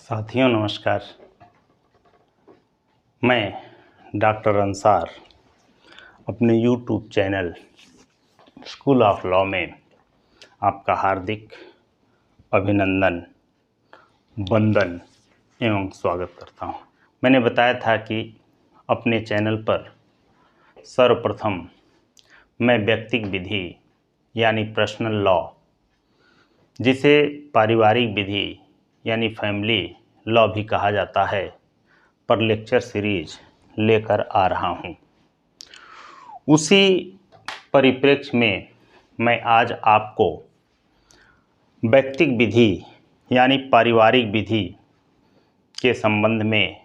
साथियों नमस्कार। मैं डॉक्टर अंसार अपने YouTube channel school of law में आपका हार्दिक अभिनंदन, वंदन एवं स्वागत करता हूं। मैंने बताया था कि अपने चैनल पर सर्वप्रथम मैं व्यक्तिक विधि यानी पर्सनल लॉ, जिसे पारिवारिक विधि यानी फैमिली लॉ भी कहा जाता है, पर लेक्चर सीरीज लेकर आ रहा हूँ। उसी परिप्रेक्ष्य में मैं आज आपको व्यक्तिक विधि यानी पारिवारिक विधि के संबंध में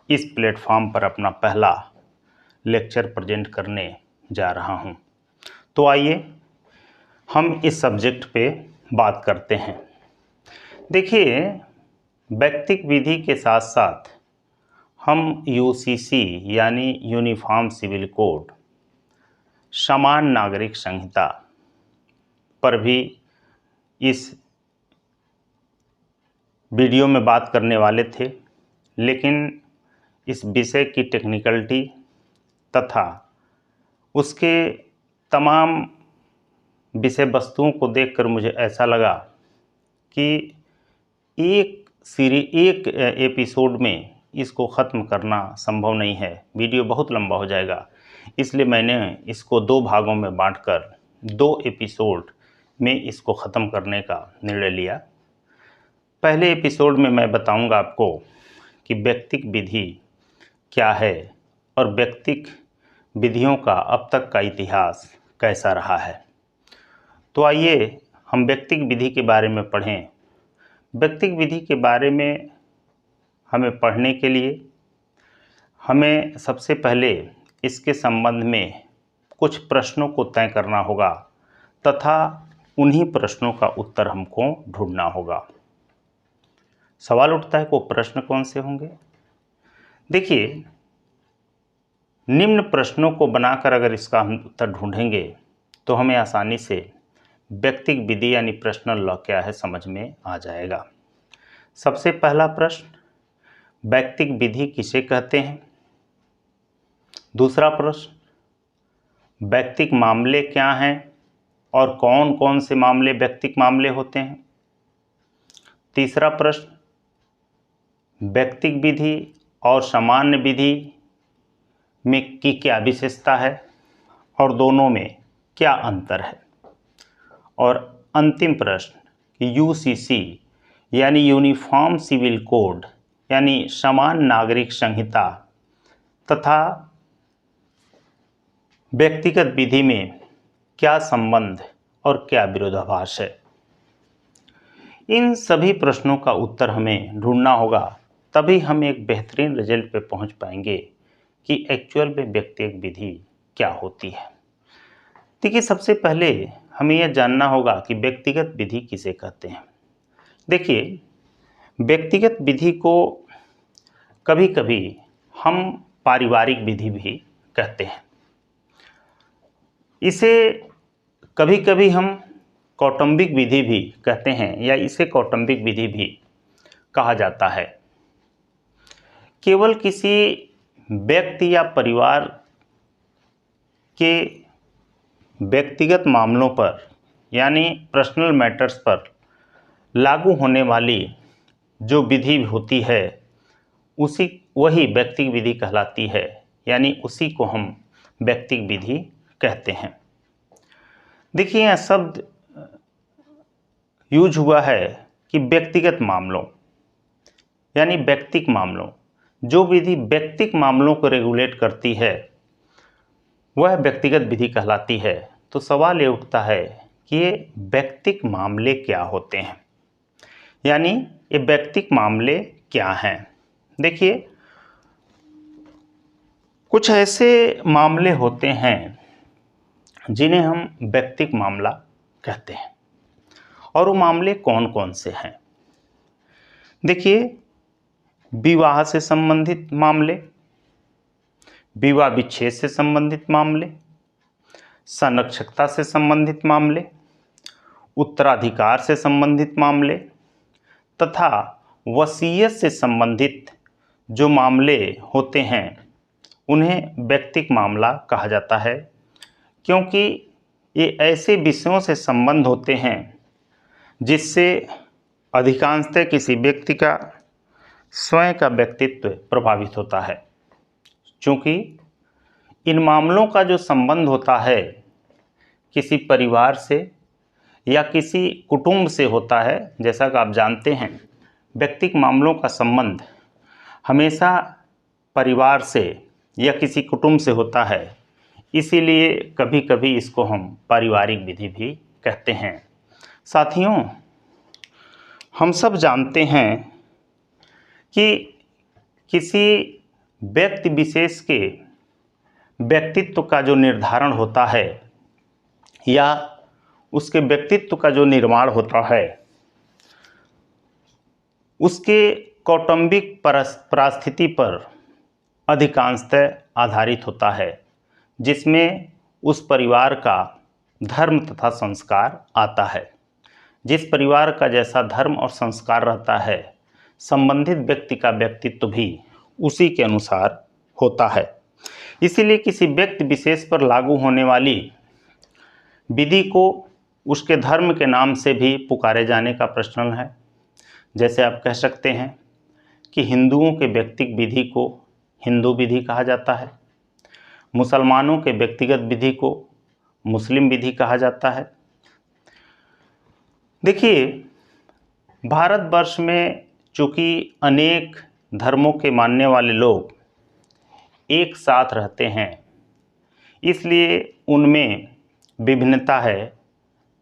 इस प्लेटफॉर्म पर अपना पहला लेक्चर प्रेजेंट करने जा रहा हूँ। तो आइए हम इस सब्जेक्ट पे बात करते हैं। देखिए, व्यक्तिक विधि के साथ साथ हम यूसीसी यानी यूनिफॉर्म सिविल कोड, समान नागरिक संहिता पर भी इस वीडियो में बात करने वाले थे, लेकिन इस विषय की टेक्निकलिटी तथा उसके तमाम विषय वस्तुओं को देखकर मुझे ऐसा लगा कि एक एपिसोड में इसको ख़त्म करना संभव नहीं है, वीडियो बहुत लंबा हो जाएगा। इसलिए मैंने इसको दो भागों में बांटकर 2 एपिसोड में इसको ख़त्म करने का निर्णय लिया। पहले एपिसोड में मैं बताऊंगा आपको कि व्यक्तिक विधि क्या है और व्यक्तिक विधियों का अब तक का इतिहास कैसा रहा है। तो आइए हम व्यक्तिक विधि के बारे में पढ़ें। व्यक्तिक विधि के बारे में हमें पढ़ने के लिए हमें सबसे पहले इसके संबंध में कुछ प्रश्नों को तय करना होगा तथा उन्हीं प्रश्नों का उत्तर हमको ढूंढना होगा। सवाल उठता है वो प्रश्न कौन से होंगे? देखिए, निम्न प्रश्नों को बनाकर अगर इसका हम उत्तर ढूंढेंगे तो हमें आसानी से व्यक्तिक विधि यानी पर्सनल लॉ क्या है समझ में आ जाएगा। सबसे पहला प्रश्न, व्यक्तिक विधि किसे कहते हैं? दूसरा प्रश्न, व्यक्तिक मामले क्या हैं और कौन कौन से मामले व्यक्तिक मामले होते हैं? तीसरा प्रश्न, व्यक्तिक विधि और सामान्य विधि में की क्या विशेषता है और दोनों में क्या अंतर है? और अंतिम प्रश्न, यूसीसी यानी यूनिफॉर्म सिविल कोड यानी समान नागरिक संहिता तथा व्यक्तिगत विधि में क्या संबंध और क्या विरोधाभास है? इन सभी प्रश्नों का उत्तर हमें ढूंढना होगा, तभी हम एक बेहतरीन रिजल्ट पे पहुंच पाएंगे कि एक्चुअल में व्यक्तिगत विधि क्या होती है। देखिए, सबसे पहले हमें यह जानना होगा कि व्यक्तिगत विधि किसे कहते हैं। देखिए, व्यक्तिगत विधि को कभी कभी हम पारिवारिक विधि भी कहते हैं। इसे कभी कभी हम कौटुंबिक विधि भी कहते हैं या इसे कौटुंबिक विधि भी कहा जाता है। केवल किसी व्यक्ति या परिवार के व्यक्तिगत मामलों पर यानी पर्सनल मैटर्स पर लागू होने वाली जो विधि होती है वही व्यक्तिक विधि कहलाती है, यानी उसी को हम व्यक्तिक विधि कहते हैं। देखिए, यह शब्द यूज हुआ है कि व्यक्तिगत मामलों यानी व्यक्तिक मामलों, जो विधि व्यक्तिक मामलों को रेगुलेट करती है वह व्यक्तिगत विधि कहलाती है। तो सवाल ये उठता है कि ये व्यक्तिक मामले क्या होते हैं, यानी ये व्यक्तिक मामले क्या हैं। देखिए, कुछ ऐसे मामले होते हैं जिन्हें हम व्यक्तिक मामला कहते हैं, और वो मामले कौन कौन से हैं? देखिए, विवाह से संबंधित मामले, विवाह विच्छेद से संबंधित मामले, संरक्षकता से संबंधित मामले, उत्तराधिकार से संबंधित मामले तथा वसीयत से संबंधित जो मामले होते हैं उन्हें व्यक्तिक मामला कहा जाता है, क्योंकि ये ऐसे विषयों से संबंध होते हैं जिससे अधिकांशतः किसी व्यक्ति का स्वयं का व्यक्तित्व प्रभावित होता है। चूँकि इन मामलों का जो संबंध होता है किसी परिवार से या किसी कुटुंब से होता है, जैसा कि आप जानते हैं व्यक्तिक मामलों का संबंध हमेशा परिवार से या किसी कुटुंब से होता है, इसीलिए कभी कभी इसको हम पारिवारिक विधि भी कहते हैं। साथियों, हम सब जानते हैं कि किसी व्यक्ति विशेष के व्यक्तित्व का जो निर्धारण होता है या उसके व्यक्तित्व का जो निर्माण होता है उसके कौटुंबिक परिस्थिति पर अधिकांशतः आधारित होता है, जिसमें उस परिवार का धर्म तथा संस्कार आता है। जिस परिवार का जैसा धर्म और संस्कार रहता है, संबंधित व्यक्ति का व्यक्तित्व भी उसी के अनुसार होता है। इसीलिए किसी व्यक्ति विशेष पर लागू होने वाली विधि को उसके धर्म के नाम से भी पुकारे जाने का प्रचलन है। जैसे आप कह सकते हैं कि हिंदुओं के व्यक्तिक विधि को हिंदू विधि कहा जाता है, मुसलमानों के व्यक्तिगत विधि को मुस्लिम विधि कहा जाता है। देखिए, भारतवर्ष में चूँकि अनेक धर्मों के मानने वाले लोग एक साथ रहते हैं, इसलिए उनमें विभिन्नता है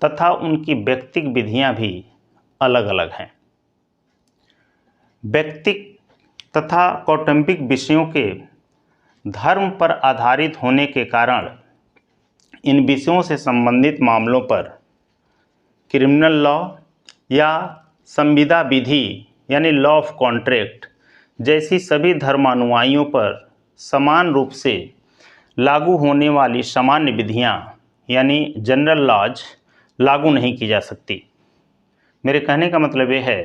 तथा उनकी व्यक्तिक विधियां भी अलग अलग हैं। व्यक्तिक तथा कौटुंबिक विषयों के धर्म पर आधारित होने के कारण इन विषयों से संबंधित मामलों पर क्रिमिनल लॉ या संविदा विधि यानी लॉ ऑफ कॉन्ट्रैक्ट जैसी सभी धर्मानुयायियों पर समान रूप से लागू होने वाली सामान्य विधियां यानी जनरल लॉज लागू नहीं की जा सकती। मेरे कहने का मतलब ये है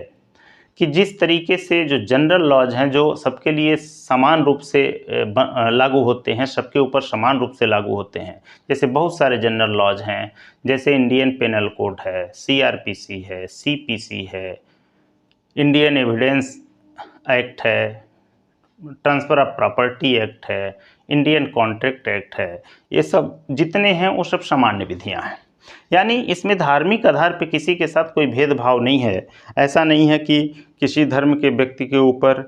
कि जिस तरीके से जो जनरल लॉज हैं जो सबके लिए समान रूप से लागू होते हैं, सबके ऊपर समान रूप से लागू होते हैं, जैसे बहुत सारे जनरल लॉज हैं, जैसे इंडियन पेनल कोड है, CRPC है, CPC है, इंडियन एविडेंस एक्ट है, ट्रांसफ़र ऑफ प्रॉपर्टी एक्ट है, इंडियन कॉन्ट्रैक्ट एक्ट है, ये सब जितने हैं वो सब सामान्य विधियां हैं। यानी इसमें धार्मिक आधार पर किसी के साथ कोई भेदभाव नहीं है। ऐसा नहीं है कि किसी धर्म के व्यक्ति के ऊपर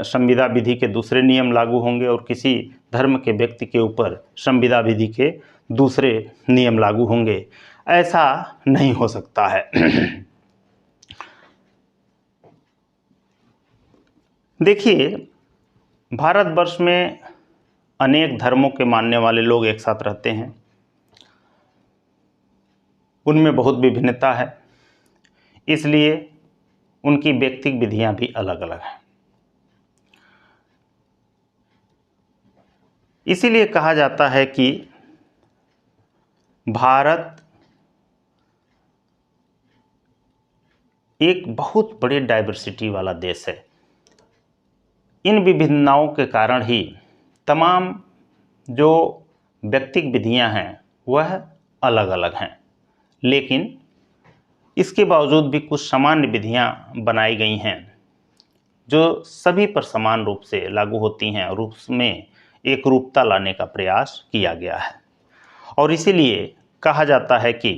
संविदा विधि के दूसरे नियम लागू होंगे और किसी धर्म के व्यक्ति के ऊपर संविदा विधि के दूसरे नियम लागू होंगे, ऐसा नहीं हो सकता है। देखिए, भारतवर्ष में अनेक धर्मों के मानने वाले लोग एक साथ रहते हैं, उनमें बहुत विभिन्नता है, इसलिए उनकी व्यक्तिक विधियां भी अलग अलग हैं। इसीलिए कहा जाता है कि भारत एक बहुत बड़े डाइवर्सिटी वाला देश है। इन विभिन्नताओं के कारण ही तमाम जो व्यक्तिक विधियां हैं वह अलग अलग हैं, लेकिन इसके बावजूद भी कुछ सामान्य विधियां बनाई गई हैं जो सभी पर समान रूप से लागू होती हैं और उसमें एक रूपता लाने का प्रयास किया गया है। और इसीलिए कहा जाता है कि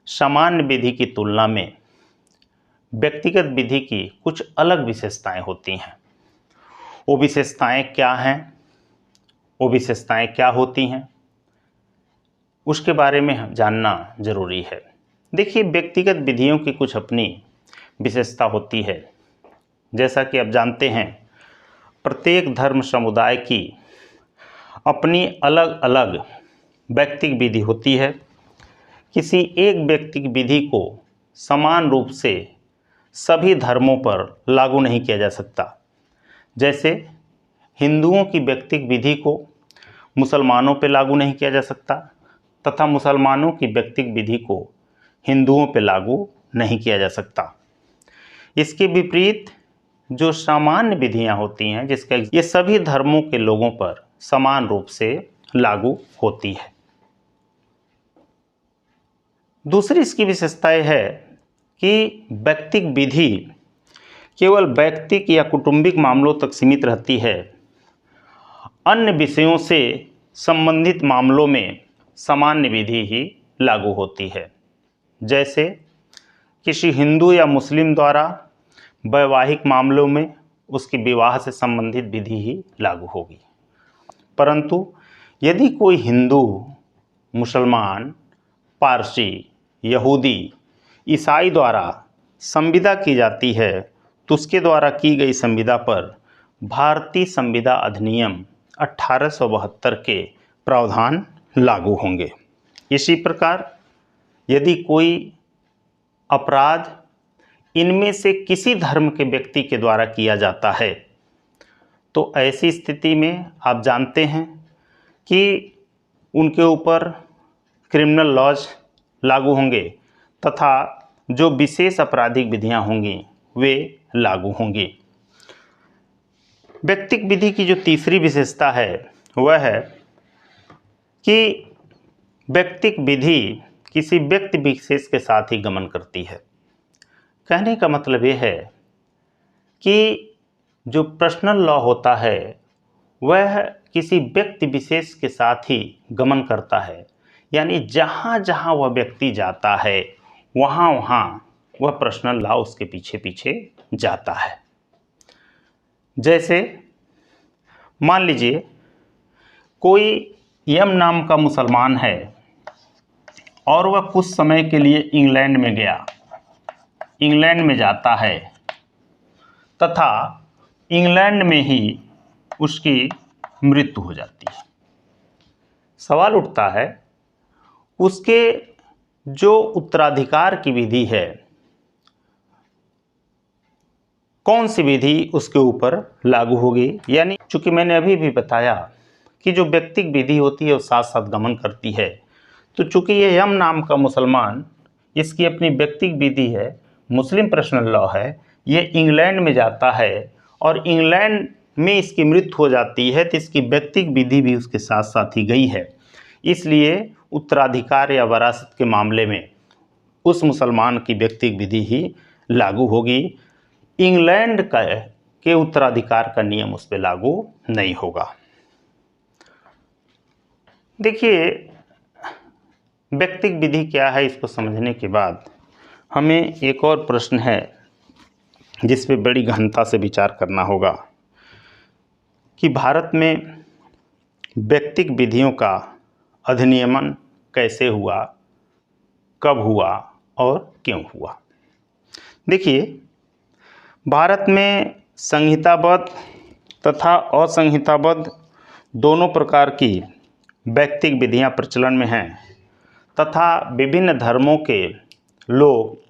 सामान्य विधि की तुलना में व्यक्तिगत विधि की कुछ अलग विशेषताएं होती हैं। वो विशेषताएं क्या हैं, वो विशेषताएं क्या होती हैं, उसके बारे में जानना जरूरी है। देखिए, व्यक्तिगत विधियों की कुछ अपनी विशेषता होती है। जैसा कि आप जानते हैं, प्रत्येक धर्म समुदाय की अपनी अलग अलग व्यक्तिगत विधि होती है। किसी एक व्यक्तिगत विधि को समान रूप से सभी धर्मों पर लागू नहीं किया जा सकता। जैसे हिंदुओं की व्यक्तिगत विधि को मुसलमानों पर लागू नहीं किया जा सकता तथा मुसलमानों की व्यक्तिगत विधि को हिंदुओं पर लागू नहीं किया जा सकता। इसके विपरीत जो सामान्य विधियां होती हैं जिसका ये सभी धर्मों के लोगों पर समान रूप से लागू होती है। दूसरी इसकी विशेषता है कि व्यक्तिक विधि केवल व्यक्तिक या कौटुंबिक मामलों तक सीमित रहती है, अन्य विषयों से संबंधित मामलों में सामान्य विधि ही लागू होती है। जैसे किसी हिंदू या मुस्लिम द्वारा वैवाहिक मामलों में उसकी विवाह से संबंधित विधि ही लागू होगी, परंतु यदि कोई हिंदू, मुसलमान, पारसी, यहूदी, ईसाई द्वारा संविदा की जाती है तो उसके द्वारा की गई संविदा पर भारतीय संविदा अधिनियम 1872 के प्रावधान लागू होंगे। इसी प्रकार यदि कोई अपराध इनमें से किसी धर्म के व्यक्ति के द्वारा किया जाता है तो ऐसी स्थिति में आप जानते हैं कि उनके ऊपर क्रिमिनल लॉज लागू होंगे तथा जो विशेष आपराधिक विधियां होंगी वे लागू होंगी। व्यक्तिक विधि की जो तीसरी विशेषता है वह है कि व्यक्तिक विधि किसी व्यक्ति विशेष के साथ ही गमन करती है। कहने का मतलब यह है कि जो पर्सनल लॉ होता है वह किसी व्यक्ति विशेष के साथ ही गमन करता है, यानी जहाँ जहाँ वह व्यक्ति जाता है वहाँ वहाँ वह पर्सनल लॉ उसके पीछे पीछे जाता है। जैसे मान लीजिए कोई यम नाम का मुसलमान है और वह कुछ समय के लिए इंग्लैंड में गया, इंग्लैंड में जाता है तथा इंग्लैंड में ही उसकी मृत्यु हो जाती है। सवाल उठता है उसके जो उत्तराधिकार की विधि है कौन सी विधि उसके ऊपर लागू होगी। यानी चूंकि मैंने अभी भी बताया कि जो व्यक्तिक विधि होती है वो साथ साथ गमन करती है, तो चूंकि ये यम नाम का मुसलमान इसकी अपनी व्यक्तिक विधि है, मुस्लिम पर्सनल लॉ है, ये इंग्लैंड में जाता है और इंग्लैंड में इसकी मृत्यु हो जाती है तो इसकी व्यक्तिक विधि भी उसके साथ साथ ही गई है। इसलिए उत्तराधिकार या वरासत के मामले में उस मुसलमान की व्यक्तिक विधि ही लागू होगी। इंग्लैंड के उत्तराधिकार का नियम उस पर लागू नहीं होगा। देखिए व्यक्तिक विधि क्या है, इसको समझने के बाद हमें एक और प्रश्न है जिस पे बड़ी गहनता से विचार करना होगा कि भारत में व्यक्तिक विधियों का अधिनियमन कैसे हुआ, कब हुआ और क्यों हुआ। देखिए भारत में संहिताबद्ध तथा असंहिताबद्ध दोनों प्रकार की व्यक्तिक विधियां प्रचलन में हैं तथा विभिन्न धर्मों के लोग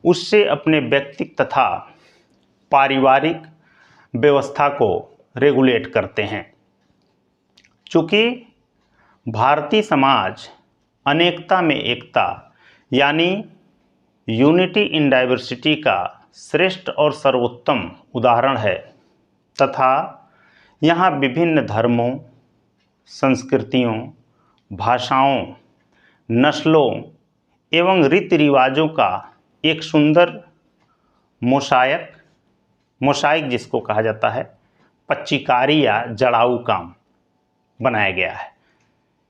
उससे अपने व्यक्तिक तथा पारिवारिक व्यवस्था को रेगुलेट करते हैं। चूँकि भारतीय समाज अनेकता में एकता यानी यूनिटी इन डाइवर्सिटी का श्रेष्ठ और सर्वोत्तम उदाहरण है तथा यहाँ विभिन्न धर्मों, संस्कृतियों, भाषाओं, नस्लों एवं रीति रिवाजों का एक सुंदर मोशाइक जिसको कहा जाता है पच्चीकारी या जड़ाऊ काम बनाया गया है।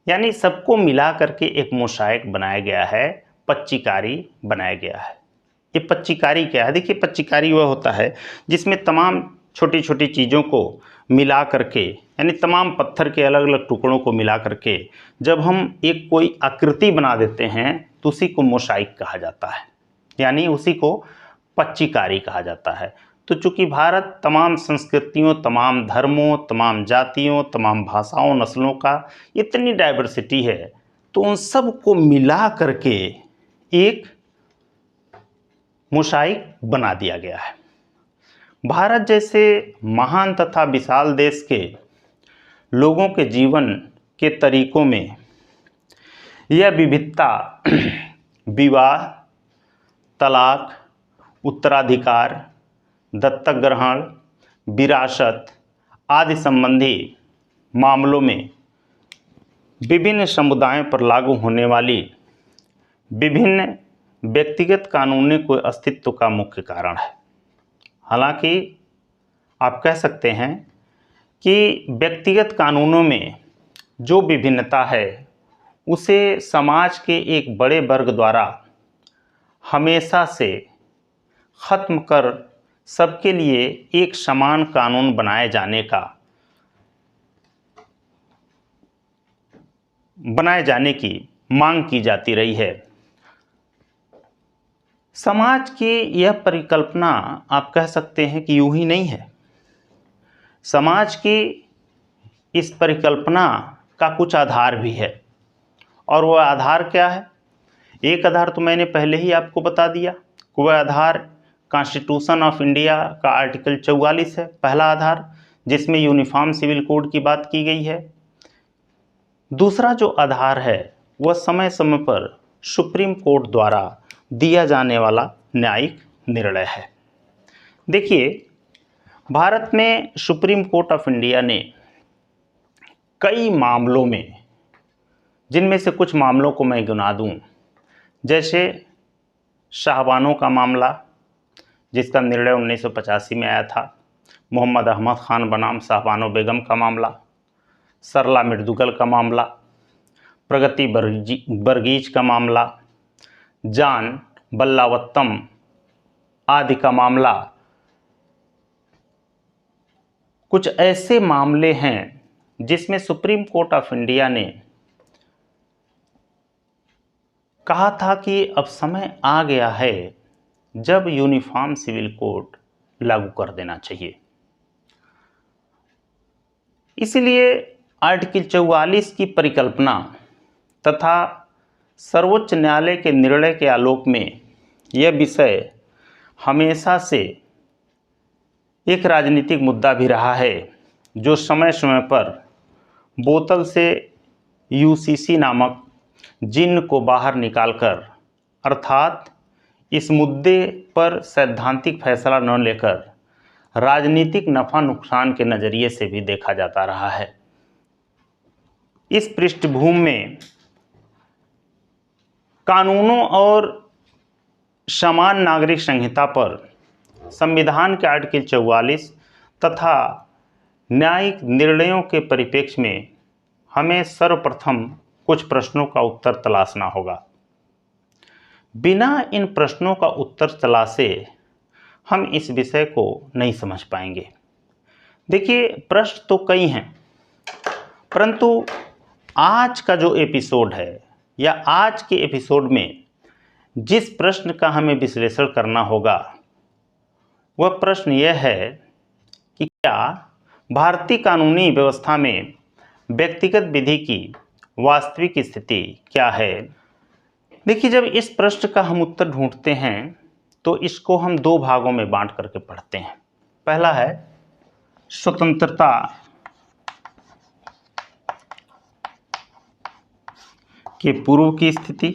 यानी सबको मिला करके एक मोशाइक बनाया गया है, पच्चीकारी बनाया गया है। ये पच्चीकारी क्या है? देखिए पच्चीकारी वह होता है जिसमें तमाम छोटी छोटी चीज़ों को मिला करके, यानी तमाम पत्थर के अलग अलग टुकड़ों को मिला करके जब हम एक कोई आकृति बना देते हैं तो उसी को मोशाइक कहा जाता है, यानी उसी को पच्चीकारी कहा जाता है। तो चूँकि भारत तमाम संस्कृतियों, तमाम धर्मों, तमाम जातियों, तमाम भाषाओं, नस्लों का इतनी डाइवर्सिटी है तो उन सब को मिला करके एक मोशाइक बना दिया गया है। भारत जैसे महान तथा विशाल देश के लोगों के जीवन के तरीकों में यह विविधता विवाह, तलाक, उत्तराधिकार, दत्तक ग्रहण, विरासत आदि संबंधी मामलों में विभिन्न समुदायों पर लागू होने वाली विभिन्न व्यक्तिगत कानूनों के अस्तित्व का मुख्य कारण है। हालांकि आप कह सकते हैं कि व्यक्तिगत कानूनों में जो विभिन्नता है उसे समाज के एक बड़े वर्ग द्वारा हमेशा से ख़त्म कर सबके लिए एक समान कानून बनाए जाने की मांग की जाती रही है। समाज की यह परिकल्पना आप कह सकते हैं कि यूं ही नहीं है। समाज की इस परिकल्पना का कुछ आधार भी है, और वह आधार क्या है? एक आधार तो मैंने पहले ही आपको बता दिया, वह आधार कॉन्स्टिट्यूशन ऑफ इंडिया का आर्टिकल 44 है, पहला आधार, जिसमें यूनिफॉर्म सिविल कोड की बात की गई है। दूसरा जो आधार है वह समय समय पर सुप्रीम कोर्ट द्वारा दिया जाने वाला न्यायिक निर्णय है। देखिए, भारत में सुप्रीम कोर्ट ऑफ इंडिया ने कई मामलों में, जिनमें से कुछ मामलों को मैं गिना दूं, जैसे शाहबानों का मामला जिसका निर्णय 1985 में आया था, मोहम्मद अहमद ख़ान बनाम शाहबानो बेगम का मामला, सरला मिर्दुगल का मामला, प्रगति बर्गीज का मामला, जान बल्लावत्तम आदि का मामला, कुछ ऐसे मामले हैं जिसमें सुप्रीम कोर्ट ऑफ इंडिया ने कहा था कि अब समय आ गया है जब यूनिफॉर्म सिविल कोड लागू कर देना चाहिए। इसलिए आर्टिकल 44 की परिकल्पना तथा सर्वोच्च न्यायालय के निर्णय के आलोक में यह विषय हमेशा से एक राजनीतिक मुद्दा भी रहा है, जो समय समय पर बोतल से यूसीसी नामक जिन्न को बाहर निकालकर, अर्थात इस मुद्दे पर सैद्धांतिक फैसला न लेकर राजनीतिक नफ़ा नुकसान के नज़रिए से भी देखा जाता रहा है। इस पृष्ठभूमि में कानूनों और समान नागरिक संहिता पर संविधान के आर्टिकल 44 तथा न्यायिक निर्णयों के परिप्रेक्ष्य में हमें सर्वप्रथम कुछ प्रश्नों का उत्तर तलाशना होगा। बिना इन प्रश्नों का उत्तर तलाशे हम इस विषय को नहीं समझ पाएंगे। देखिए, प्रश्न तो कई हैं, परंतु आज का जो एपिसोड है या आज के एपिसोड में जिस प्रश्न का हमें विश्लेषण करना होगा वह प्रश्न यह है कि क्या भारतीय कानूनी व्यवस्था में व्यक्तिगत विधि की वास्तविक स्थिति क्या है। देखिए, जब इस प्रश्न का हम उत्तर ढूंढते हैं तो इसको हम दो भागों में बांट करके पढ़ते हैं। पहला है स्वतंत्रता के पूर्व की स्थिति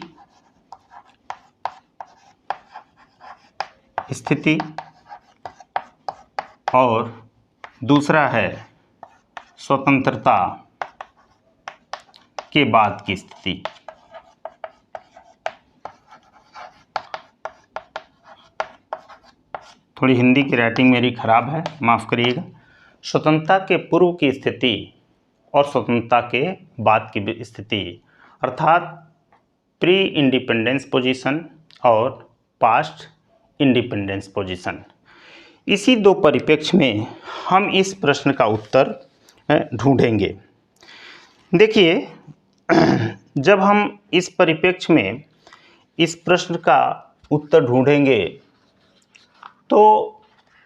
और दूसरा है स्वतंत्रता के बाद की स्थिति। थोड़ी हिंदी की राइटिंग मेरी खराब है, माफ़ करिएगा। स्वतंत्रता के पूर्व की स्थिति और स्वतंत्रता के बाद की स्थिति, अर्थात प्री इंडिपेंडेंस पोजीशन और पास्ट इंडिपेंडेंस पोजीशन। इसी दो परिप्रेक्ष्य में हम इस प्रश्न का उत्तर ढूंढेंगे। देखिए, जब हम इस परिप्रेक्ष्य में इस प्रश्न का उत्तर ढूंढेंगे तो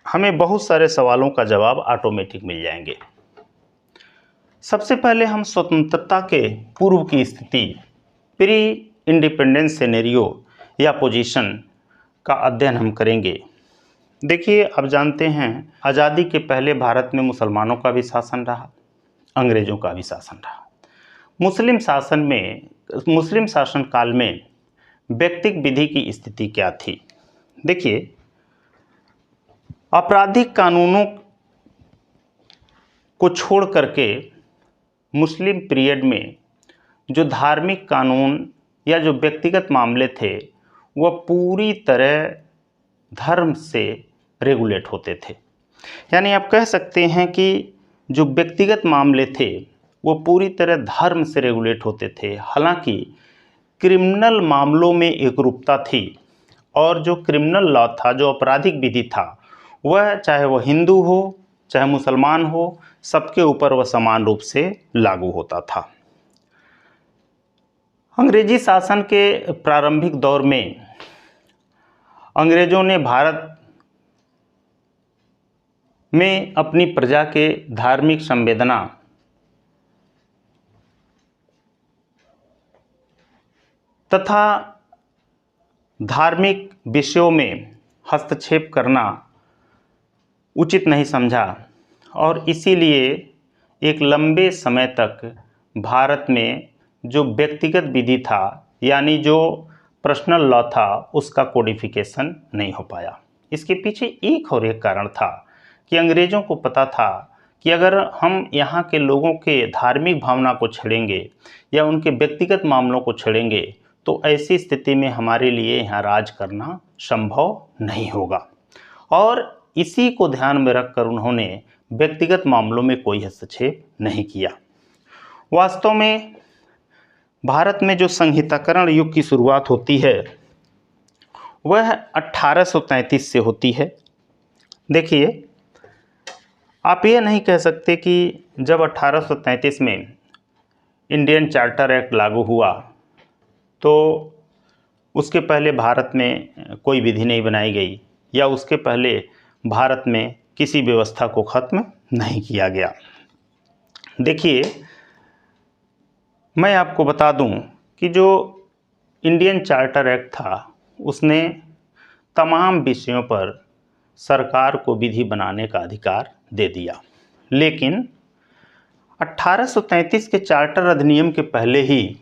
हमें बहुत सारे सवालों का जवाब ऑटोमेटिक मिल जाएंगे। सबसे पहले हम स्वतंत्रता के पूर्व की स्थिति, प्री इंडिपेंडेंस सिनेरियो या पोजीशन का अध्ययन हम करेंगे। देखिए, अब जानते हैं आज़ादी के पहले भारत में मुसलमानों का भी शासन रहा, अंग्रेज़ों का भी शासन रहा। मुस्लिम शासन काल में व्यक्तिगत विधि की स्थिति क्या थी। देखिए, आपराधिक कानूनों को छोड़ करके मुस्लिम पीरियड में जो धार्मिक कानून या जो व्यक्तिगत मामले थे वह पूरी तरह धर्म से रेगुलेट होते थे। यानी आप कह सकते हैं कि जो व्यक्तिगत मामले थे वो पूरी तरह धर्म से रेगुलेट होते थे। हालांकि क्रिमिनल मामलों में एकरूपता थी और जो क्रिमिनल लॉ था, जो आपराधिक विधि था, वह चाहे वह हिंदू हो चाहे मुसलमान हो, सबके ऊपर वह समान रूप से लागू होता था। अंग्रेजी शासन के प्रारंभिक दौर में अंग्रेजों ने भारत में अपनी प्रजा के धार्मिक संवेदना तथा धार्मिक विषयों में हस्तक्षेप करना उचित नहीं समझा और इसीलिए एक लंबे समय तक भारत में जो व्यक्तिगत विधि था, यानी जो पर्सनल लॉ था, उसका कोडिफिकेशन नहीं हो पाया। इसके पीछे एक और एक कारण था कि अंग्रेज़ों को पता था कि अगर हम यहाँ के लोगों के धार्मिक भावना को छेड़ेंगे या उनके व्यक्तिगत मामलों को छेड़ेंगे तो ऐसी स्थिति में हमारे लिए यहाँ राज करना संभव नहीं होगा। और इसी को ध्यान में रखकर उन्होंने व्यक्तिगत मामलों में कोई हस्तक्षेप नहीं किया। वास्तव में भारत में जो संहिताकरण युग की शुरुआत होती है वह 1833 से होती है। देखिए, आप ये नहीं कह सकते कि जब 1833 में इंडियन चार्टर एक्ट लागू हुआ तो उसके पहले भारत में कोई विधि नहीं बनाई गई या उसके पहले भारत में किसी व्यवस्था को ख़त्म नहीं किया गया। देखिए, मैं आपको बता दूं कि जो इंडियन चार्टर एक्ट था उसने तमाम विषयों पर सरकार को विधि बनाने का अधिकार दे दिया, लेकिन 1833 के चार्टर अधिनियम के पहले ही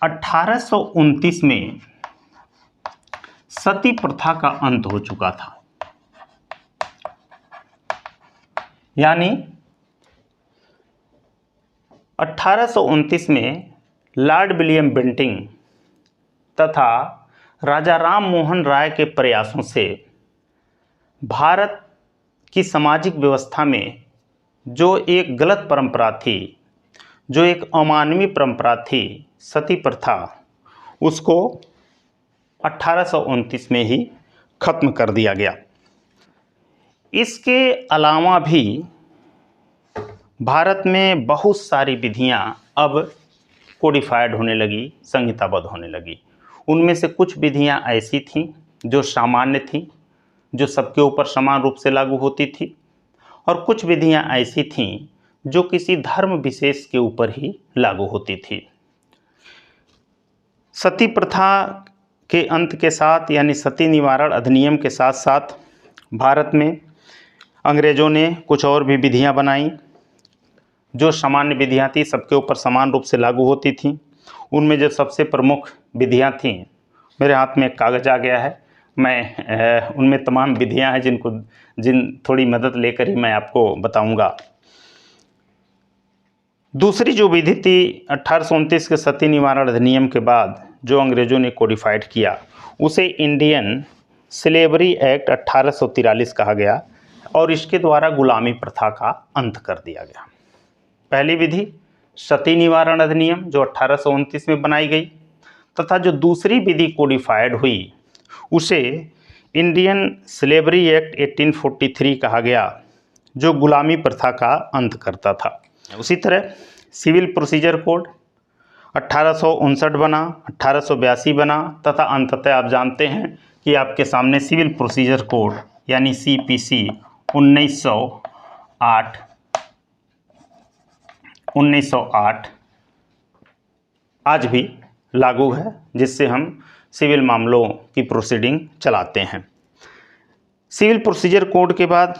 1829 में सती प्रथा का अंत हो चुका था। यानी 1829 में लॉर्ड विलियम बेंटिंग तथा राजा राम मोहन राय के प्रयासों से भारत की सामाजिक व्यवस्था में जो एक गलत परंपरा थी, जो एक अमानवीय परंपरा थी, सती प्रथा, उसको 1829 में ही खत्म कर दिया गया। इसके अलावा भी भारत में बहुत सारी विधियां अब कोडिफाइड होने लगी, संहिताबद्ध होने लगी। उनमें से कुछ विधियां ऐसी थीं जो सामान्य थीं, जो सबके ऊपर समान रूप से लागू होती थी, और कुछ विधियां ऐसी थीं जो किसी धर्म विशेष के ऊपर ही लागू होती थी। सती प्रथा के अंत के साथ, यानी सती निवारण अधिनियम के साथ साथ भारत में अंग्रेज़ों ने कुछ और भी विधियां बनाई जो सामान्य विधियां थी, सबके ऊपर समान रूप से लागू होती थीं। उनमें जो सबसे प्रमुख विधियां थीं, मेरे हाथ में एक कागज़ आ गया है, मैं उनमें तमाम विधियां हैं जिन थोड़ी मदद लेकर ही मैं आपको बताऊंगा। दूसरी जो विधि थी 1829 के सती निवारण अधिनियम के बाद जो अंग्रेज़ों ने कोडिफाइड किया, उसे इंडियन स्लेवरी एक्ट 1843 कहा गया और इसके द्वारा गुलामी प्रथा का अंत कर दिया गया। पहली विधि सती निवारण अधिनियम जो 1829 में बनाई गई, तथा जो दूसरी विधि कोडिफाइड हुई उसे इंडियन स्लेवरी एक्ट 1843 कहा गया जो गुलामी प्रथा का अंत करता था। उसी तरह सिविल प्रोसीजर कोड 1859 बना, 1882 बना, तथा अंततः आप जानते हैं कि आपके सामने सिविल प्रोसीजर कोड यानी CPC 1908 आज भी लागू है, जिससे हम सिविल मामलों की प्रोसीडिंग चलाते हैं। सिविल प्रोसीजर कोड के बाद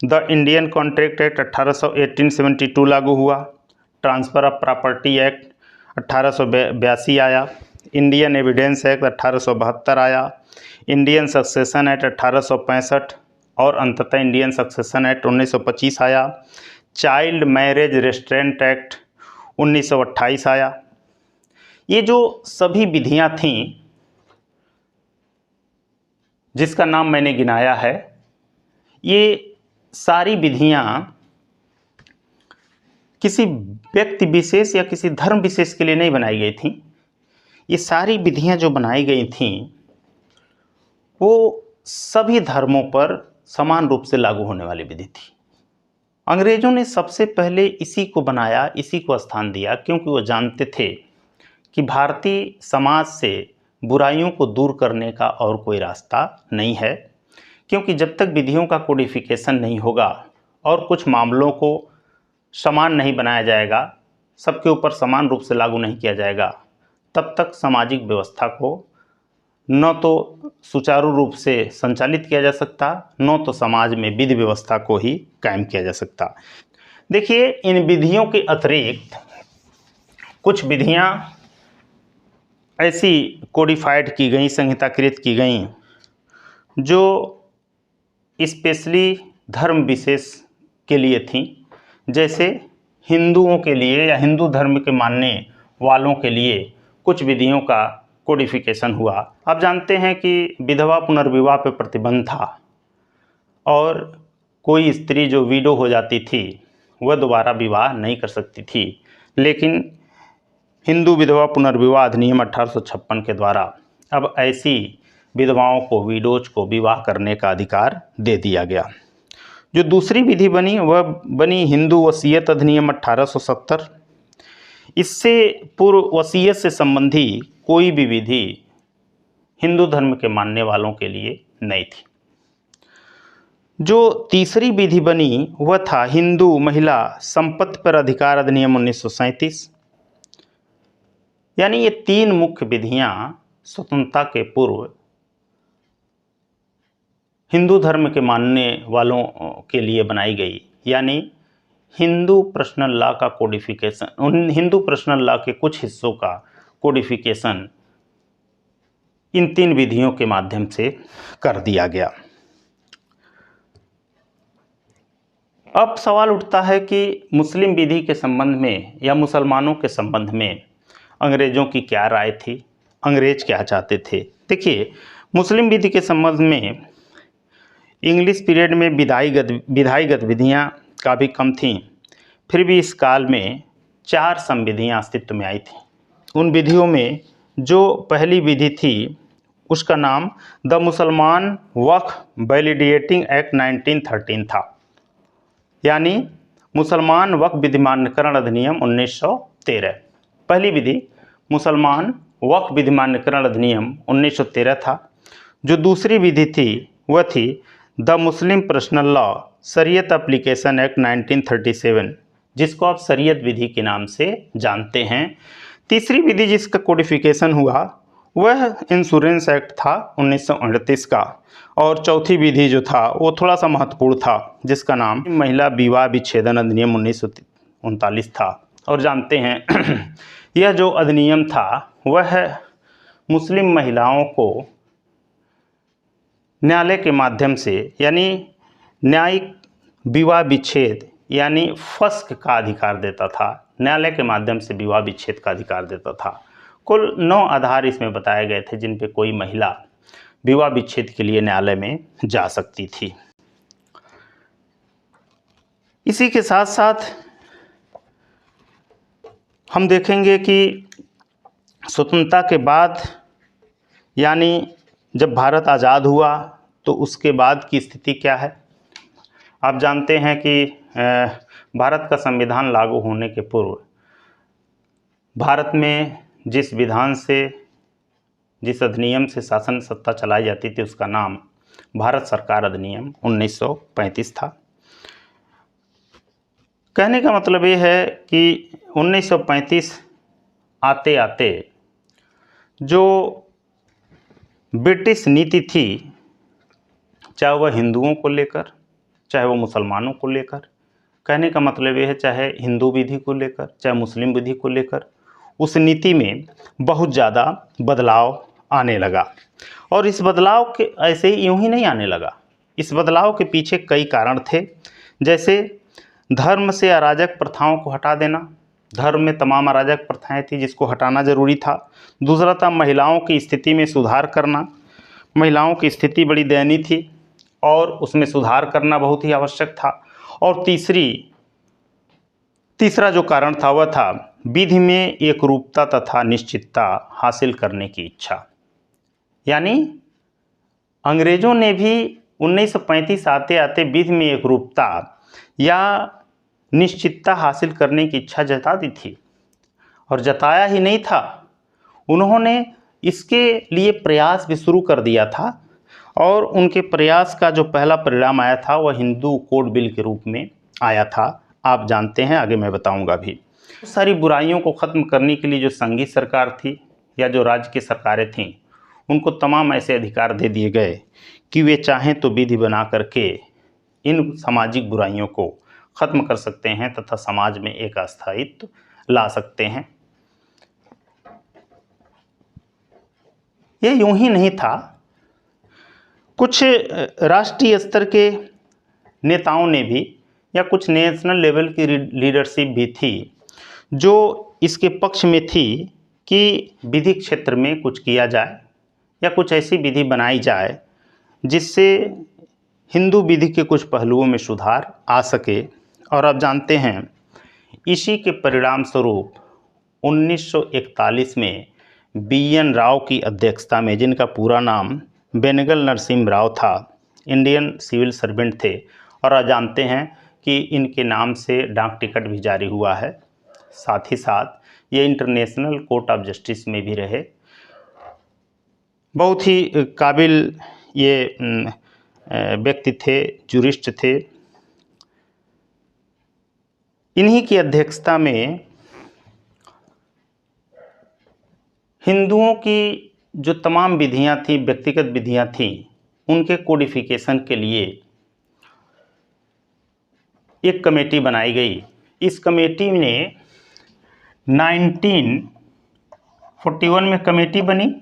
द इंडियन कॉन्ट्रैक्ट एक्ट 1872 लागू हुआ, ट्रांसफ़र ऑफ प्रॉपर्टी एक्ट 1882 आया, इंडियन एविडेंस एक्ट 1872 आया, इंडियन सक्सेशन एक्ट 1865, और अंततः इंडियन सक्सेशन एक्ट 1925 आया। चाइल्ड मैरिज रेस्ट्रेंट एक्ट 1928 आया। ये जो सभी विधियां थीं जिसका नाम मैंने गिनाया है, ये सारी विधियां किसी व्यक्ति विशेष या किसी धर्म विशेष के लिए नहीं बनाई गई थीं। ये सारी विधियां जो बनाई गई थीं वो सभी धर्मों पर समान रूप से लागू होने वाली विधि थी। अंग्रेजों ने सबसे पहले इसी को बनाया, इसी को स्थान दिया, क्योंकि वो जानते थे कि भारतीय समाज से बुराइयों को दूर करने का और कोई रास्ता नहीं है। क्योंकि जब तक विधियों का कोडिफिकेशन नहीं होगा और कुछ मामलों को समान नहीं बनाया जाएगा, सबके ऊपर समान रूप से लागू नहीं किया जाएगा, तब तक सामाजिक व्यवस्था को न तो सुचारू रूप से संचालित किया जा सकता, न तो समाज में विधि व्यवस्था को ही कायम किया जा सकता। देखिए, इन विधियों के अतिरिक्त कुछ विधियां ऐसी कोडिफाइड की गई, संहिताकृत की गई, जो स्पेशली धर्म विशेष के लिए थीं। जैसे हिंदुओं के लिए या हिंदू धर्म के मानने वालों के लिए कुछ विधियों का कोडिफिकेशन हुआ। आप जानते हैं कि विधवा पुनर्विवाह पर प्रतिबंध था और कोई स्त्री जो विडो हो जाती थी वह दोबारा विवाह नहीं कर सकती थी। लेकिन हिंदू विधवा पुनर्विवाह अधिनियम 1856 के द्वारा अब ऐसी विधवाओं को, विडोज को विवाह करने का अधिकार दे दिया गया। जो दूसरी विधि बनी वह बनी हिंदू वसीयत अधिनियम 1870। इससे पूर्व वसीयत से संबंधी कोई भी विधि हिंदू धर्म के मानने वालों के लिए नहीं थी। जो तीसरी विधि बनी वह था हिंदू महिला संपत्ति पर अधिकार अधिनियम 1937। यानी ये तीन मुख्य विधियां स्वतंत्रता के पूर्व हिंदू धर्म के मानने वालों के लिए बनाई गई। यानी हिंदू पर्सनल लॉ का कोडिफिकेशन, हिंदू पर्सनल लॉ के कुछ हिस्सों का कोडिफिकेशन इन तीन विधियों के माध्यम से कर दिया गया। अब सवाल उठता है कि मुस्लिम विधि के संबंध में या मुसलमानों के संबंध में अंग्रेज़ों की क्या राय थी, अंग्रेज क्या चाहते थे। देखिए, मुस्लिम विधि के संबंध में इंग्लिश पीरियड में विधायी गतिविधियाँ काफ़ी कम थीं, फिर भी इस काल में 4 संविधियाँ अस्तित्व में आई थीं। उन विधियों में जो पहली विधि थी उसका नाम द मुसलमान वक्फ वैलिडेटिंग एक्ट 1913 था। यानी मुसलमान वक्फ विधिमान्यकरण अधिनियम 1913। पहली विधि मुसलमान वक्फ विधिमान्यकरण अधिनियम 1913 था। जो दूसरी विधि थी वह थी द मुस्लिम पर्सनल लॉ शरीयत एप्लीकेशन एक्ट 1937, जिसको आप शरीयत विधि के नाम से जानते हैं। तीसरी विधि जिसका कोडिफिकेशन हुआ वह इंश्योरेंस एक्ट था 1938 का। और चौथी विधि जो था वो थोड़ा सा महत्वपूर्ण था, जिसका नाम महिला विवाह विच्छेदन अधिनियम 1939 था। और जानते हैं यह जो अधिनियम था वह मुस्लिम महिलाओं को न्यायालय के माध्यम से, यानी न्यायिक विवाह विच्छेद यानी फस्क का अधिकार देता था। न्यायालय के माध्यम से विवाह विच्छेद का अधिकार देता था। कुल 9 आधार इसमें बताए गए थे जिन पे कोई महिला विवाह विच्छेद के लिए न्यायालय में जा सकती थी। इसी के साथ साथ हम देखेंगे कि स्वतंत्रता के बाद, यानी जब भारत आज़ाद हुआ तो उसके बाद की स्थिति क्या है। आप जानते हैं कि भारत का संविधान लागू होने के पूर्व भारत में जिस विधान से, जिस अधिनियम से शासन सत्ता चलाई जाती थी उसका नाम भारत सरकार अधिनियम 1935 था। कहने का मतलब ये है कि 1935 आते आते जो ब्रिटिश नीति थी, चाहे वह हिंदुओं को लेकर, चाहे वो मुसलमानों को लेकर, कहने का मतलब ये है चाहे हिंदू विधि को लेकर, चाहे मुस्लिम विधि को लेकर, उस नीति में बहुत ज़्यादा बदलाव आने लगा। और इस बदलाव के ऐसे ही यूं ही नहीं आने लगा, इस बदलाव के पीछे कई कारण थे, जैसे धर्म से अराजक प्रथाओं को हटा देना। धर्म में तमाम अराजक प्रथाएं थी जिसको हटाना जरूरी था। दूसरा था महिलाओं की स्थिति में सुधार करना। महिलाओं की स्थिति बड़ी दयनीय थी और उसमें सुधार करना बहुत ही आवश्यक था। और तीसरा जो कारण था वह था विधि में एकरूपता तथा निश्चितता हासिल करने की इच्छा। यानी अंग्रेजों ने भी 1935 आते आते विधि में एकरूपता या निश्चितता हासिल करने की इच्छा जता दी थी, और जताया ही नहीं था, उन्होंने इसके लिए प्रयास भी शुरू कर दिया था। और उनके प्रयास का जो पहला परिणाम आया था वह हिंदू कोड बिल के रूप में आया था। आप जानते हैं, आगे मैं बताऊंगा भी। सारी बुराइयों को ख़त्म करने के लिए जो संघीय सरकार थी या जो राज्य की सरकारें थीं, उनको तमाम ऐसे अधिकार दे दिए गए कि वे चाहें तो विधि बना करके इन सामाजिक बुराइयों को ख़त्म कर सकते हैं तथा समाज में एक अस्थायित्व ला सकते हैं। यह यूं ही नहीं था, कुछ राष्ट्रीय स्तर के नेताओं ने भी या कुछ नेशनल लेवल की लीडरशिप भी थी जो इसके पक्ष में थी कि विधि क्षेत्र में कुछ किया जाए या कुछ ऐसी विधि बनाई जाए जिससे हिंदू विधि के कुछ पहलुओं में सुधार आ सके। और आप जानते हैं, इसी के परिणाम स्वरूप 1941 में BN राव की अध्यक्षता में, जिनका पूरा नाम बेनेगल नरसिम्हा राव था, इंडियन सिविल सर्वेंट थे, और आप जानते हैं कि इनके नाम से डाक टिकट भी जारी हुआ है। साथ ही साथ ये इंटरनेशनल कोर्ट ऑफ जस्टिस में भी रहे। बहुत ही काबिल ये व्यक्ति थे, जूरिस्ट थे। इन्हीं की अध्यक्षता में हिंदुओं की जो तमाम विधियां थी, व्यक्तिगत विधियां थीं, उनके कोडिफिकेशन के लिए एक कमेटी बनाई गई। इस कमेटी ने 1941 में कमेटी बनी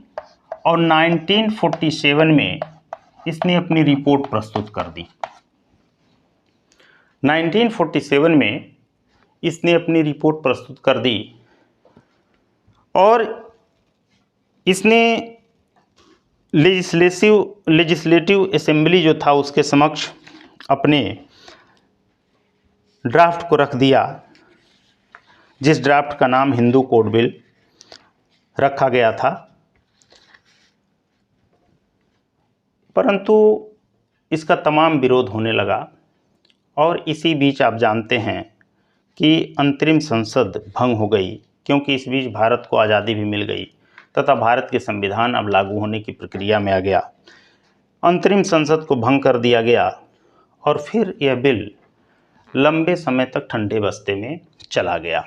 और 1947 में इसने अपनी रिपोर्ट प्रस्तुत कर दी। 1947 में इसने अपनी रिपोर्ट प्रस्तुत कर दी और इसने लेजिस्लेटिव असेंबली जो था उसके समक्ष अपने ड्राफ्ट को रख दिया, जिस ड्राफ्ट का नाम हिंदू कोड बिल रखा गया था। परंतु इसका तमाम विरोध होने लगा और इसी बीच आप जानते हैं कि अंतरिम संसद भंग हो गई, क्योंकि इस बीच भारत को आज़ादी भी मिल गई तथा भारत के संविधान अब लागू होने की प्रक्रिया में आ गया। अंतरिम संसद को भंग कर दिया गया और फिर यह बिल लंबे समय तक ठंडे बस्ते में चला गया।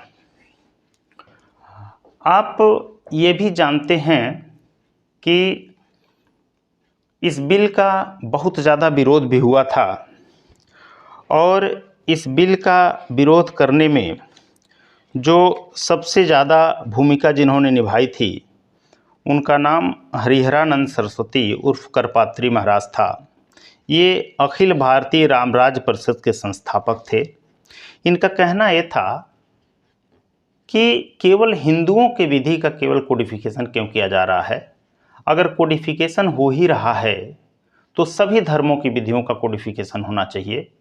आप ये भी जानते हैं कि इस बिल का बहुत ज़्यादा विरोध भी हुआ था और इस बिल का विरोध करने में जो सबसे ज़्यादा भूमिका जिन्होंने निभाई थी उनका नाम हरिहरानंद सरस्वती उर्फ करपात्री महाराज था। ये अखिल भारतीय रामराज परिषद के संस्थापक थे। इनका कहना ये था कि केवल हिंदुओं के विधि का केवल कोडिफिकेशन क्यों किया जा रहा है, अगर कोडिफिकेशन हो ही रहा है तो सभी धर्मों की विधियों का कोडिफिकेशन होना चाहिए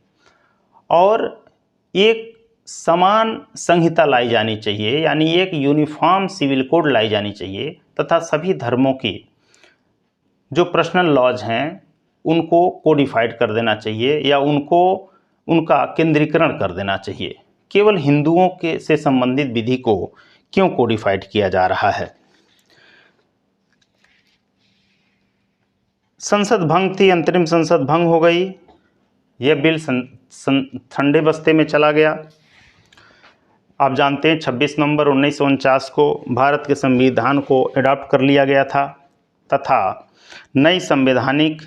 और एक समान संहिता लाई जानी चाहिए, यानी एक यूनिफॉर्म सिविल कोड लाई जानी चाहिए तथा सभी धर्मों की जो पर्सनल लॉज हैं उनको कोडिफाइड कर देना चाहिए या उनका केंद्रीकरण कर देना चाहिए। केवल हिंदुओं के से संबंधित विधि को क्यों कोडिफाइड किया जा रहा है। संसद भंग थी, अंतरिम संसद भंग हो गई, यह बिल ठंडे बस्ते में चला गया। आप जानते हैं 26 नवंबर 1949 को भारत के संविधान को अडॉप्ट कर लिया गया था तथा नई संवैधानिक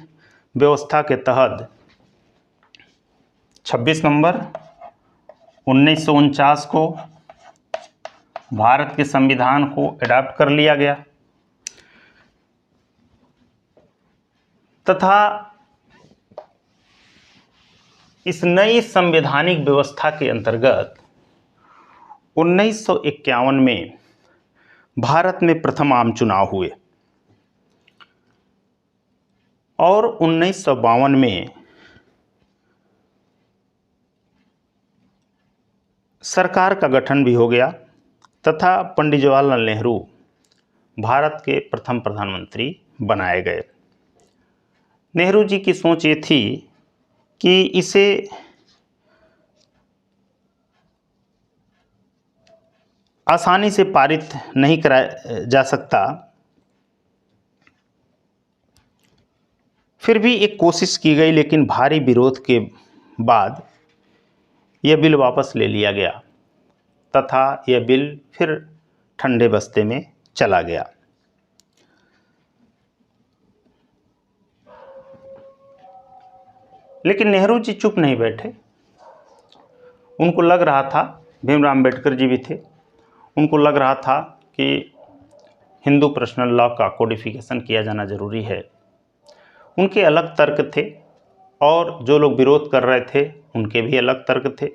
व्यवस्था के तहत 26 नवंबर 1949 को भारत के संविधान को अडॉप्ट कर लिया गया तथा इस नई संवैधानिक व्यवस्था के अंतर्गत 1951 में भारत में प्रथम आम चुनाव हुए और 1952 में सरकार का गठन भी हो गया तथा पंडित जवाहरलाल नेहरू भारत के प्रथम प्रधानमंत्री बनाए गए। नेहरू जी की सोच ये थी कि इसे आसानी से पारित नहीं कराया जा सकता, फिर भी एक कोशिश की गई, लेकिन भारी विरोध के बाद यह बिल वापस ले लिया गया तथा यह बिल फिर ठंडे बस्ते में चला गया। लेकिन नेहरू जी चुप नहीं बैठे। उनको लग रहा था, भीमराव अम्बेडकर जी भी थे, उनको लग रहा था कि हिंदू पर्सनल लॉ का कोडिफिकेशन किया जाना जरूरी है। उनके अलग तर्क थे और जो लोग विरोध कर रहे थे उनके भी अलग तर्क थे।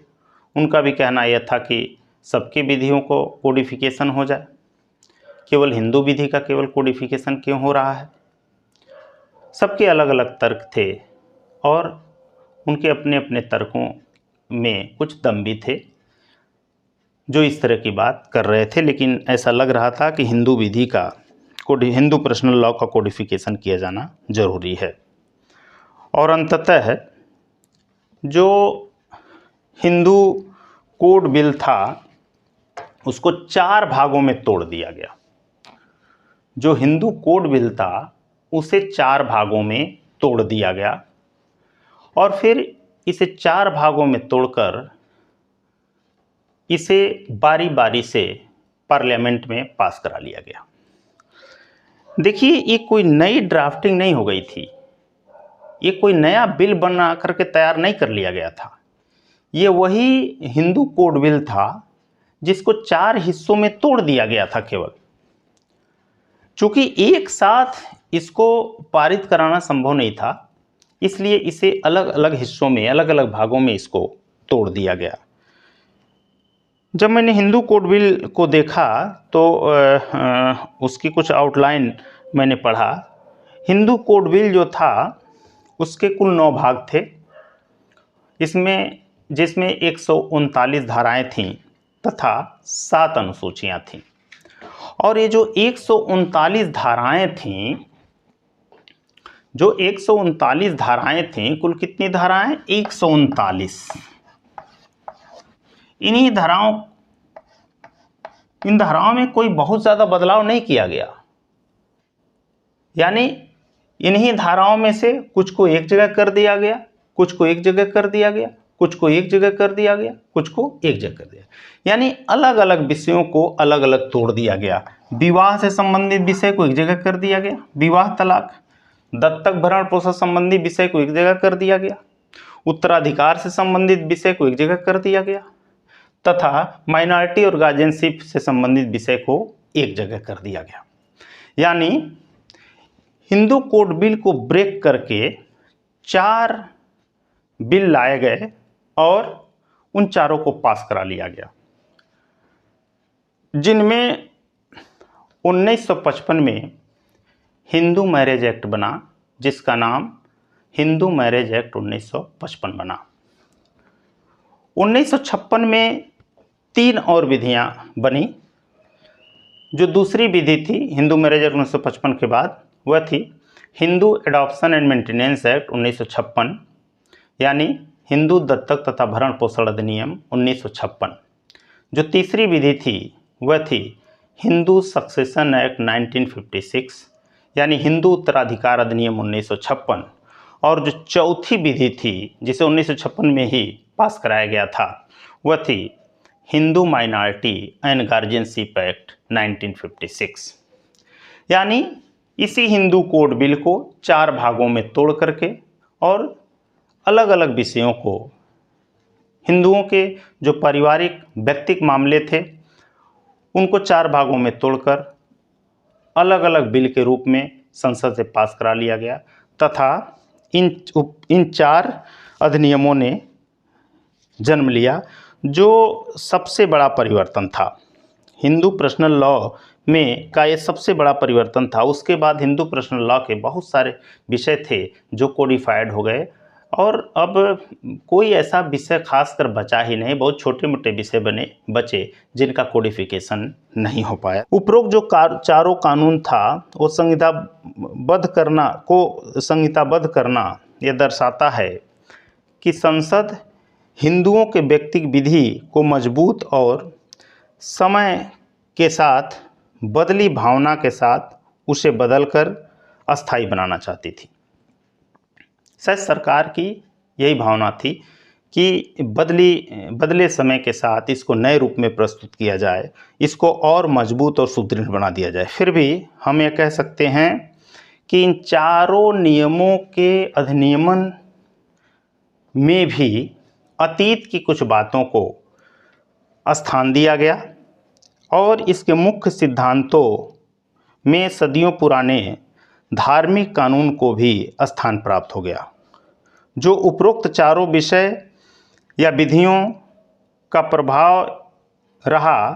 उनका भी कहना यह था कि सबकी विधियों को कोडिफिकेशन हो जाए, केवल हिंदू विधि का केवल कोडिफिकेशन क्यों हो रहा है। सबके अलग अलग तर्क थे और उनके अपने अपने तर्कों में कुछ दम भी थे जो इस तरह की बात कर रहे थे। लेकिन ऐसा लग रहा था कि हिंदू विधि का हिंदू पर्सनल लॉ का कोडिफिकेशन किया जाना जरूरी है। और अंततः जो हिंदू कोड बिल था उसको 4 भागों में तोड़ दिया गया। जो हिंदू कोड बिल था उसे 4 भागों में तोड़ दिया गया और फिर इसे 4 भागों में तोड़कर इसे बारी बारी से पार्लियामेंट में पास करा लिया गया। देखिए, ये कोई नई ड्राफ्टिंग नहीं हो गई थी, ये कोई नया बिल बना करके तैयार नहीं कर लिया गया था। ये वही हिंदू कोड बिल था जिसको 4 हिस्सों में तोड़ दिया गया था केवल। चूंकि एक साथ इसको पारित कराना संभव नहीं था, इसलिए इसे अलग अलग हिस्सों में, अलग अलग भागों में इसको तोड़ दिया गया। जब मैंने हिंदू कोड बिल को देखा तो उसकी कुछ आउटलाइन मैंने पढ़ा। हिंदू कोड बिल जो था उसके कुल 9 भाग थे, जिसमें 139 धाराएं थीं तथा 7 अनुसूचियां थीं। और ये जो 139 धाराएं थीं, जो 139 धाराएं थीं, कुल कितनी धाराएं? 139। इन धाराओं में कोई बहुत ज़्यादा बदलाव नहीं किया गया। यानी इन्हीं धाराओं में से कुछ को एक जगह कर दिया गया, कुछ को एक जगह कर दिया गया, कुछ को एक जगह कर दिया गया, कुछ को एक जगह कर दिया। यानी अलग अलग विषयों को अलग अलग तोड़ दिया गया। विवाह से संबंधित विषय को एक जगह कर दिया गया, विवाह तलाक। दत्तक भरण पोषण संबंधी विषय को एक जगह कर दिया गया। उत्तराधिकार से संबंधित विषय को एक जगह कर दिया गया तथा माइनॉरिटी और गार्जियनशिप से संबंधित विषय को एक जगह कर दिया गया। यानी हिंदू कोड बिल को ब्रेक करके 4 बिल लाए गए और उन चारों को पास करा लिया गया, जिनमें 1955 में हिंदू मैरिज एक्ट बना, जिसका नाम हिंदू मैरिज एक्ट 1955 बना। 1956 में 3 और विधियां बनी। जो दूसरी विधि थी हिंदू मैरिज एक्ट 1955 के बाद, वह थी Hindu adoption and maintenance act 1956, यानी हिंदू दत्तक तथा भरण पोषण अधिनियम 1956। जो तीसरी विधि थी वह थी हिंदू सक्सेशन एक्ट 1956, यानी हिंदू उत्तराधिकार अधिनियम 1956। और जो चौथी विधि थी जिसे 1956 में ही पास कराया गया था, वह थी Hindu minority and guardianship act 1956। यानी इसी हिंदू कोड बिल को 4 भागों में तोड़ करके और अलग अलग विषयों को, हिंदुओं के जो पारिवारिक व्यक्तिगत मामले थे उनको 4 भागों में तोड़कर अलग अलग बिल के रूप में संसद से पास करा लिया गया तथा इन 4 अधिनियमों ने जन्म लिया, जो सबसे बड़ा परिवर्तन था। हिंदू पर्सनल लॉ में का ये सबसे बड़ा परिवर्तन था। उसके बाद हिंदू पर्सनल लॉ के बहुत सारे विषय थे जो कोडिफाइड हो गए, और अब कोई ऐसा विषय खासकर बचा ही नहीं। बहुत छोटे मोटे विषय बचे जिनका कोडिफिकेशन नहीं हो पाया। उपरोक्त जो चारों कानून था वो संहिताबद्ध करना ये दर्शाता है कि संसद हिंदुओं के व्यक्तिगत विधि को मजबूत और समय के साथ बदली भावना के साथ उसे बदलकर अस्थायी बनाना चाहती थी। शायद सरकार की यही भावना थी कि बदले समय के साथ इसको नए रूप में प्रस्तुत किया जाए, इसको और मजबूत और सुदृढ़ बना दिया जाए। फिर भी हम ये कह सकते हैं कि इन चारों नियमों के अधिनियमन में भी अतीत की कुछ बातों को स्थान दिया गया और इसके मुख्य सिद्धांतों में सदियों पुराने धार्मिक कानून को भी स्थान प्राप्त हो गया। जो उपरोक्त चारों विषय या विधियों का प्रभाव रहा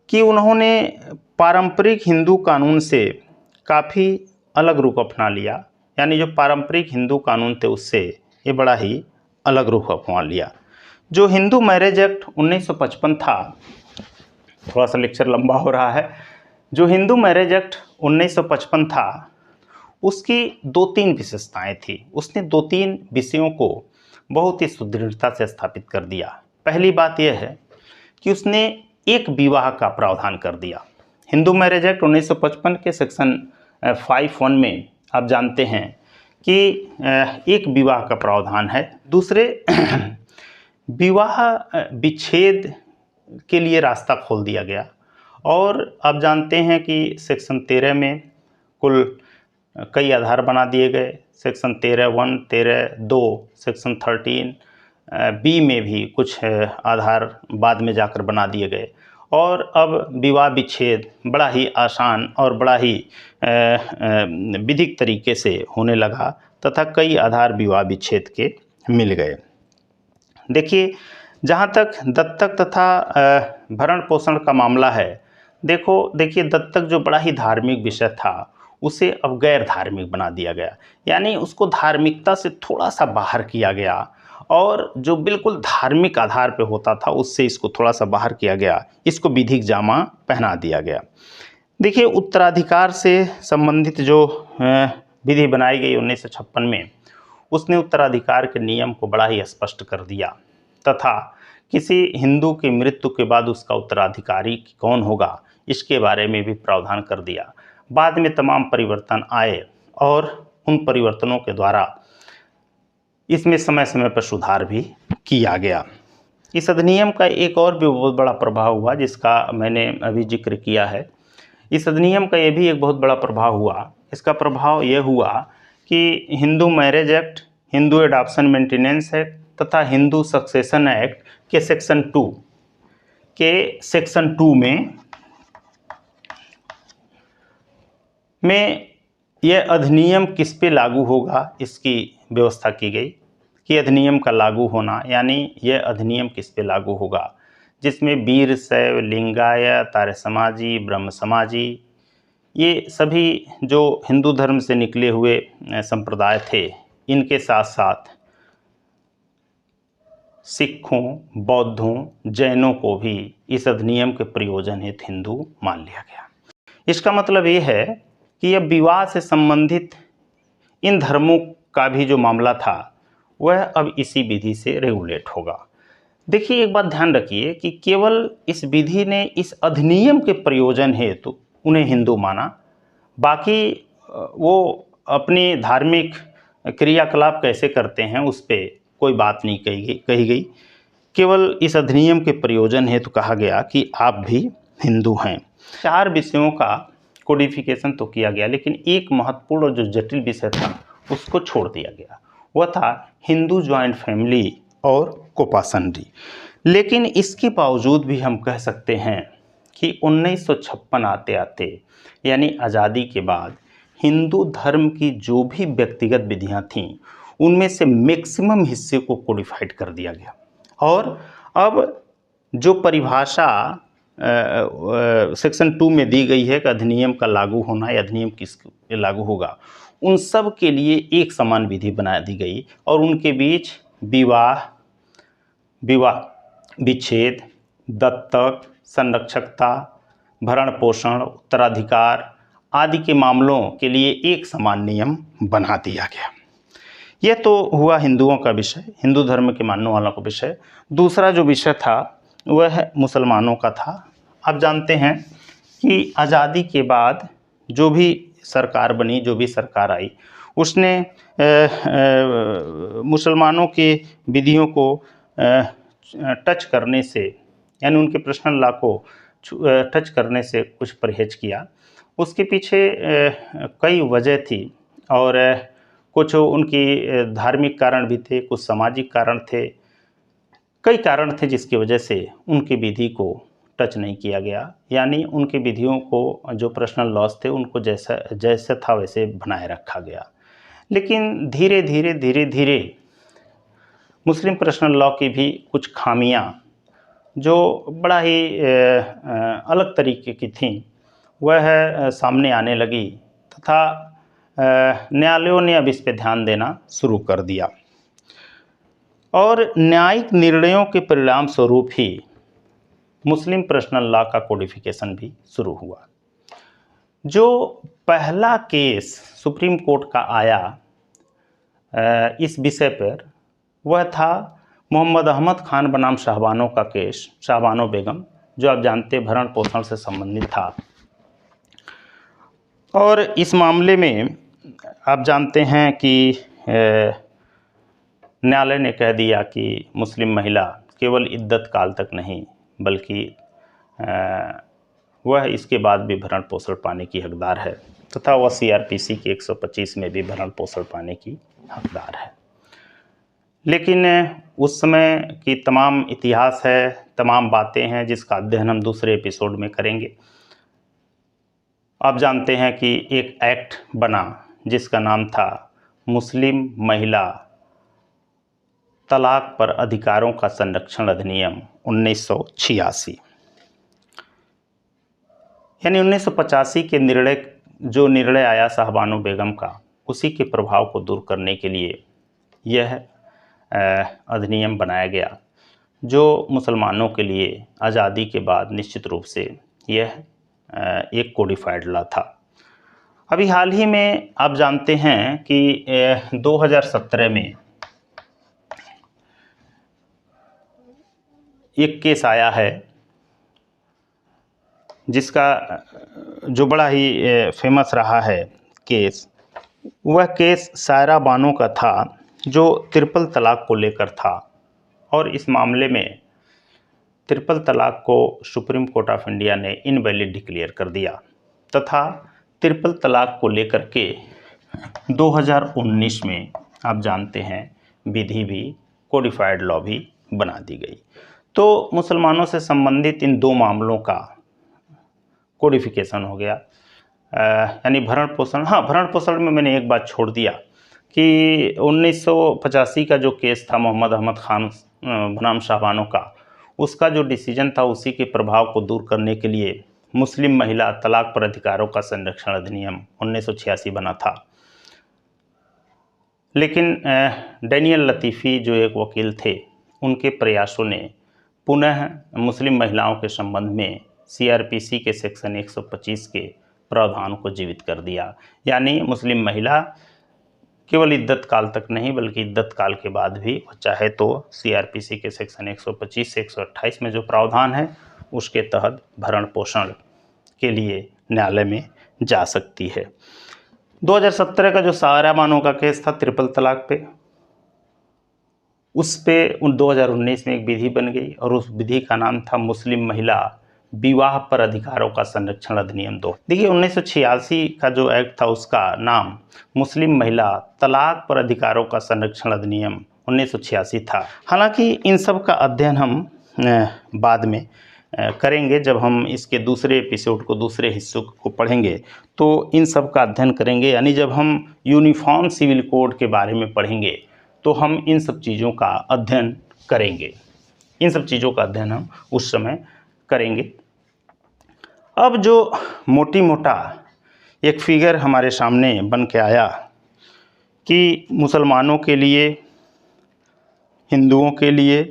कि उन्होंने पारंपरिक हिंदू कानून से काफ़ी अलग रूप अपना लिया। यानी जो पारंपरिक हिंदू कानून थे उससे ये बड़ा ही अलग रूप अपना लिया। जो हिंदू मैरिज एक्ट 1955 था, थोड़ा सा लेक्चर लंबा हो रहा है। जो हिंदू मैरिज एक्ट 1955 था उसकी 2-3 विशेषताएं थी। उसने 2-3 विषयों को बहुत ही सुदृढ़ता से स्थापित कर दिया। पहली बात यह है कि उसने एक विवाह का प्रावधान कर दिया। हिंदू मैरिज एक्ट 1955 के सेक्शन 5(1) में आप जानते हैं कि एक विवाह का प्रावधान है। दूसरे विवाह विच्छेद के लिए रास्ता खोल दिया गया। और आप जानते हैं कि सेक्शन 13 में कुल कई आधार बना दिए गए। सेक्शन 13(1), 13(2), सेक्शन 13(b) में भी कुछ आधार बाद में जाकर बना दिए गए। और अब विवाह विच्छेद बड़ा ही आसान और बड़ा ही विधिक तरीके से होने लगा तथा कई आधार विवाह विच्छेद के मिल गए। देखिए, जहाँ तक दत्तक तथा भरण पोषण का मामला है, देखिए दत्तक जो बड़ा ही धार्मिक विषय था उसे अब गैर धार्मिक बना दिया गया। यानी उसको धार्मिकता से थोड़ा सा बाहर किया गया और जो बिल्कुल धार्मिक आधार पे होता था उससे इसको थोड़ा सा बाहर किया गया। इसको विधिक जामा पहना दिया गया। देखिए, उत्तराधिकार से संबंधित जो विधि बनाई गई 1956 में, उसने उत्तराधिकार के नियम को बड़ा ही स्पष्ट कर दिया तथा किसी हिंदू की मृत्यु के बाद उसका उत्तराधिकारी कौन होगा इसके बारे में भी प्रावधान कर दिया। बाद में तमाम परिवर्तन आए और उन परिवर्तनों के द्वारा इसमें समय समय पर सुधार भी किया गया। इस अधिनियम का एक और भी बहुत बड़ा प्रभाव हुआ जिसका मैंने अभी जिक्र किया है। इस अधिनियम का ये भी एक बहुत बड़ा प्रभाव हुआ। इसका प्रभाव ये हुआ कि Hindu marriage act, Hindu adoption maintenance act तथा हिंदू सक्सेशन एक्ट के सेक्शन 2 में यह अधिनियम किस पे लागू होगा इसकी व्यवस्था की गई कि अधिनियम का लागू होना, यानी यह अधिनियम किस पे लागू होगा, जिसमें वीर शैव, लिंगायत, आर्य समाजी, ब्रह्म समाजी, ये सभी जो हिंदू धर्म से निकले हुए संप्रदाय थे, इनके साथ साथ सिखों, बौद्धों, जैनों को भी इस अधिनियम के प्रयोजन हेतु हिंदू मान लिया गया। इसका मतलब ये है कि यह विवाह से संबंधित इन धर्मों का भी जो मामला था वह अब इसी विधि से रेगुलेट होगा। देखिए, एक बात ध्यान रखिए कि केवल इस विधि ने इस अधिनियम के प्रयोजन हेतु उन्हें हिंदू माना, बाकी वो अपनी धार्मिक क्रियाकलाप कैसे करते हैं उस पर कोई बात नहीं कही गई। केवल इस अधिनियम के प्रयोजन हेतु कहा गया कि आप भी हिंदू हैं। 4 विषयों का कोडिफिकेशन तो किया गया, लेकिन एक महत्वपूर्ण और जो जटिल विषय था उसको छोड़ दिया गया। वह था हिंदू ज्वाइंट फैमिली और कोपासनरी। लेकिन इसके बावजूद भी हम कह सकते हैं कि 1956 आते आते यानी आज़ादी के बाद हिंदू धर्म की जो भी व्यक्तिगत विधियां थीं उनमें से मैक्सिमम हिस्से को कोडिफाइड कर दिया गया। और अब जो परिभाषा सेक्शन 2 में दी गई है कि अधिनियम का लागू होना या अधिनियम किस लागू होगा, उन सब के लिए एक समान विधि बना दी गई और उनके बीच विवाह विच्छेद, दत्तक, संरक्षकता, भरण पोषण, उत्तराधिकार आदि के मामलों के लिए एक समान नियम बना दिया गया। यह तो हुआ हिंदुओं का विषय, हिंदू धर्म के मानने वालों का विषय। दूसरा जो विषय था वह मुसलमानों का था। आप जानते हैं कि आज़ादी के बाद जो भी सरकार बनी, जो भी सरकार आई, उसने मुसलमानों के विधियों को टच करने से, यानी उनके पर्सनल लॉ को टच करने से कुछ परहेज किया। उसके पीछे कई वजह थी और कुछ उनकी धार्मिक कारण भी थे, कुछ सामाजिक कारण थे, कई कारण थे जिसकी वजह से उनकी विधि को टच नहीं किया गया। यानी उनकी विधियों को, जो पर्सनल लॉज थे, उनको जैसा था वैसे बनाए रखा गया। लेकिन धीरे धीरे मुस्लिम पर्सनल लॉ की भी कुछ खामियां जो बड़ा ही अलग तरीके की थीं, वह सामने आने लगी तथा न्यायालयों ने अब इस पर ध्यान देना शुरू कर दिया और न्यायिक निर्णयों के परिणाम स्वरूप ही मुस्लिम पर्सनल लॉ का कोडिफिकेशन भी शुरू हुआ। जो पहला केस सुप्रीम कोर्ट का आया इस विषय पर, वह था मोहम्मद अहमद खान बनाम शाहबानों का केस, शाहबानो बेगम, जो आप जानते भरण पोषण से संबंधित था। और इस मामले में आप जानते हैं कि न्यायालय ने कह दिया कि मुस्लिम महिला केवल इद्दत काल तक नहीं बल्कि वह इसके बाद भी भरण पोषण पाने की हकदार है तथा वह CRPC के 125 में भी भरण पोषण पाने की हकदार है। लेकिन उस समय की तमाम इतिहास है, तमाम बातें हैं जिसका अध्ययन हम दूसरे एपिसोड में करेंगे। आप जानते हैं कि एक एक्ट बना जिसका नाम था मुस्लिम महिला तलाक पर अधिकारों का संरक्षण अधिनियम 1986। यानी 1985 के निर्णय आया शाहबानो बेगम का, उसी के प्रभाव को दूर करने के लिए यह अधिनियम बनाया गया, जो मुसलमानों के लिए आज़ादी के बाद निश्चित रूप से यह एक कोडिफाइड लॉ था। अभी हाल ही में आप जानते हैं कि 2017 में एक केस आया है जिसका जो बड़ा ही फेमस रहा है केस, वह केस सायरा बानो का था जो ट्रिपल तलाक को लेकर था। और इस मामले में ट्रिपल तलाक को सुप्रीम कोर्ट ऑफ इंडिया ने इनवैलिड डिक्लेयर कर दिया तथा ट्रिपल तलाक को लेकर के 2019 में आप जानते हैं विधि भी, कोडिफाइड लॉ भी बना दी गई। तो मुसलमानों से संबंधित इन दो मामलों का कोडिफिकेशन हो गया। यानी भरण पोषण, हाँ भरण पोषण में मैंने एक बात छोड़ दिया कि 1985 का जो केस था मोहम्मद अहमद खान बनाम शाहबानो का, उसका जो डिसीजन था उसी के प्रभाव को दूर करने के लिए मुस्लिम महिला तलाक पर अधिकारों का संरक्षण अधिनियम 1986 बना था। लेकिन डैनियल लतीफ़ी जो एक वकील थे, उनके प्रयासों ने पुनः मुस्लिम महिलाओं के संबंध में CRPC के सेक्शन 125 के प्रावधान को जीवित कर दिया। यानी मुस्लिम महिला केवल इद्दत काल तक नहीं बल्कि इद्दत काल के बाद भी चाहे तो CRPC के सेक्शन 125 से 128 में जो प्रावधान है उसके तहत भरण पोषण के लिए न्यायालय में जा सकती है। 2017 का जो सायरा बानो का केस था ट्रिपल तलाक पे, उस पे 2019 में एक विधि बन गई और उस विधि का नाम था मुस्लिम महिला विवाह पर अधिकारों का संरक्षण अधिनियम 2। देखिए 1986 का जो एक्ट था उसका नाम मुस्लिम महिला तलाक पर अधिकारों का संरक्षण अधिनियम 1986 था। हालांकि इन सब का अध्ययन हम बाद में करेंगे। जब हम इसके दूसरे एपिसोड को, दूसरे हिस्सों को पढ़ेंगे तो इन सब का अध्ययन करेंगे। यानी जब हम यूनिफॉर्म सिविल कोड के बारे में पढ़ेंगे तो हम इन सब चीज़ों का अध्ययन करेंगे, इन सब चीज़ों का अध्ययन हम उस समय करेंगे। अब जो मोटी मोटा एक फिगर हमारे सामने बन के आया कि मुसलमानों के लिए, हिंदुओं के लिए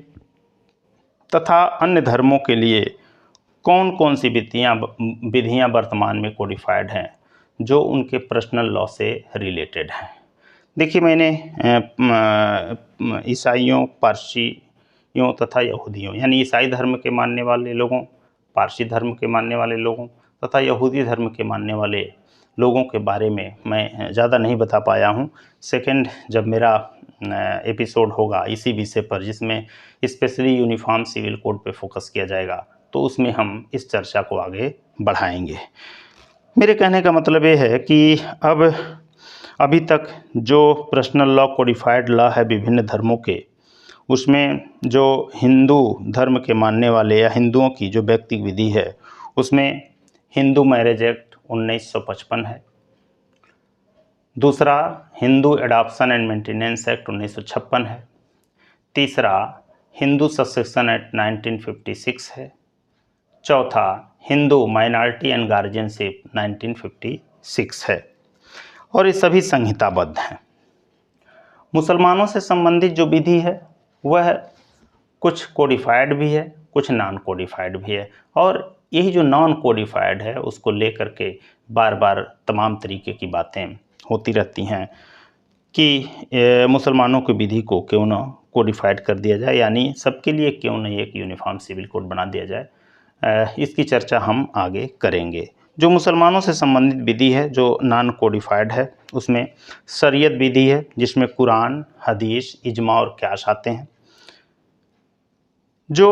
तथा अन्य धर्मों के लिए कौन कौन सी विधियाँ वर्तमान में कोडिफाइड हैं जो उनके पर्सनल लॉ से रिलेटेड हैं। देखिए, मैंने ईसाइयों, पारसियों तथा यहूदियों, यानी ईसाई धर्म के मानने वाले लोगों, पारसी धर्म के मानने वाले लोगों तथा यहूदी धर्म के मानने वाले लोगों के बारे में मैं ज़्यादा नहीं बता पाया हूँ। सेकंड जब मेरा एपिसोड होगा इसी विषय पर, जिसमें स्पेशली यूनिफॉर्म सिविल कोड पे फोकस किया जाएगा, तो उसमें हम इस चर्चा को आगे बढ़ाएंगे। मेरे कहने का मतलब ये है कि अब अभी तक जो पर्सनल लॉ, कोडिफाइड लॉ है विभिन्न धर्मों के, उसमें जो हिंदू धर्म के मानने वाले या हिंदुओं की जो व्यक्तिगत विधि है, उसमें हिंदू मैरिज एक्ट 1955 है। दूसरा Hindu adoption and maintenance act 1956 है। तीसरा हिंदू सक्सेशन एक्ट 1956 है। चौथा हिंदू माइनॉरिटी एंड गार्जियनशिप 1956 है और ये सभी संहिताबद्ध हैं। मुसलमानों से संबंधित जो विधि है वह कुछ कोडिफाइड भी है, कुछ नॉन कोडिफाइड भी है, और यही जो नॉन कोडिफाइड है उसको लेकर के बार बार तमाम तरीके की बातें होती रहती हैं कि मुसलमानों की विधि को क्यों ना कोडिफाइड कर दिया जाए, यानी सबके लिए क्यों ना एक यूनिफॉर्म सिविल कोड बना दिया जाए। इसकी चर्चा हम आगे करेंगे। जो मुसलमानों से संबंधित विधि है जो नॉन कोडिफाइड है, उसमें शरीयत विधि है जिसमें कुरान, हदीस, इजमा और क़यास आते हैं। जो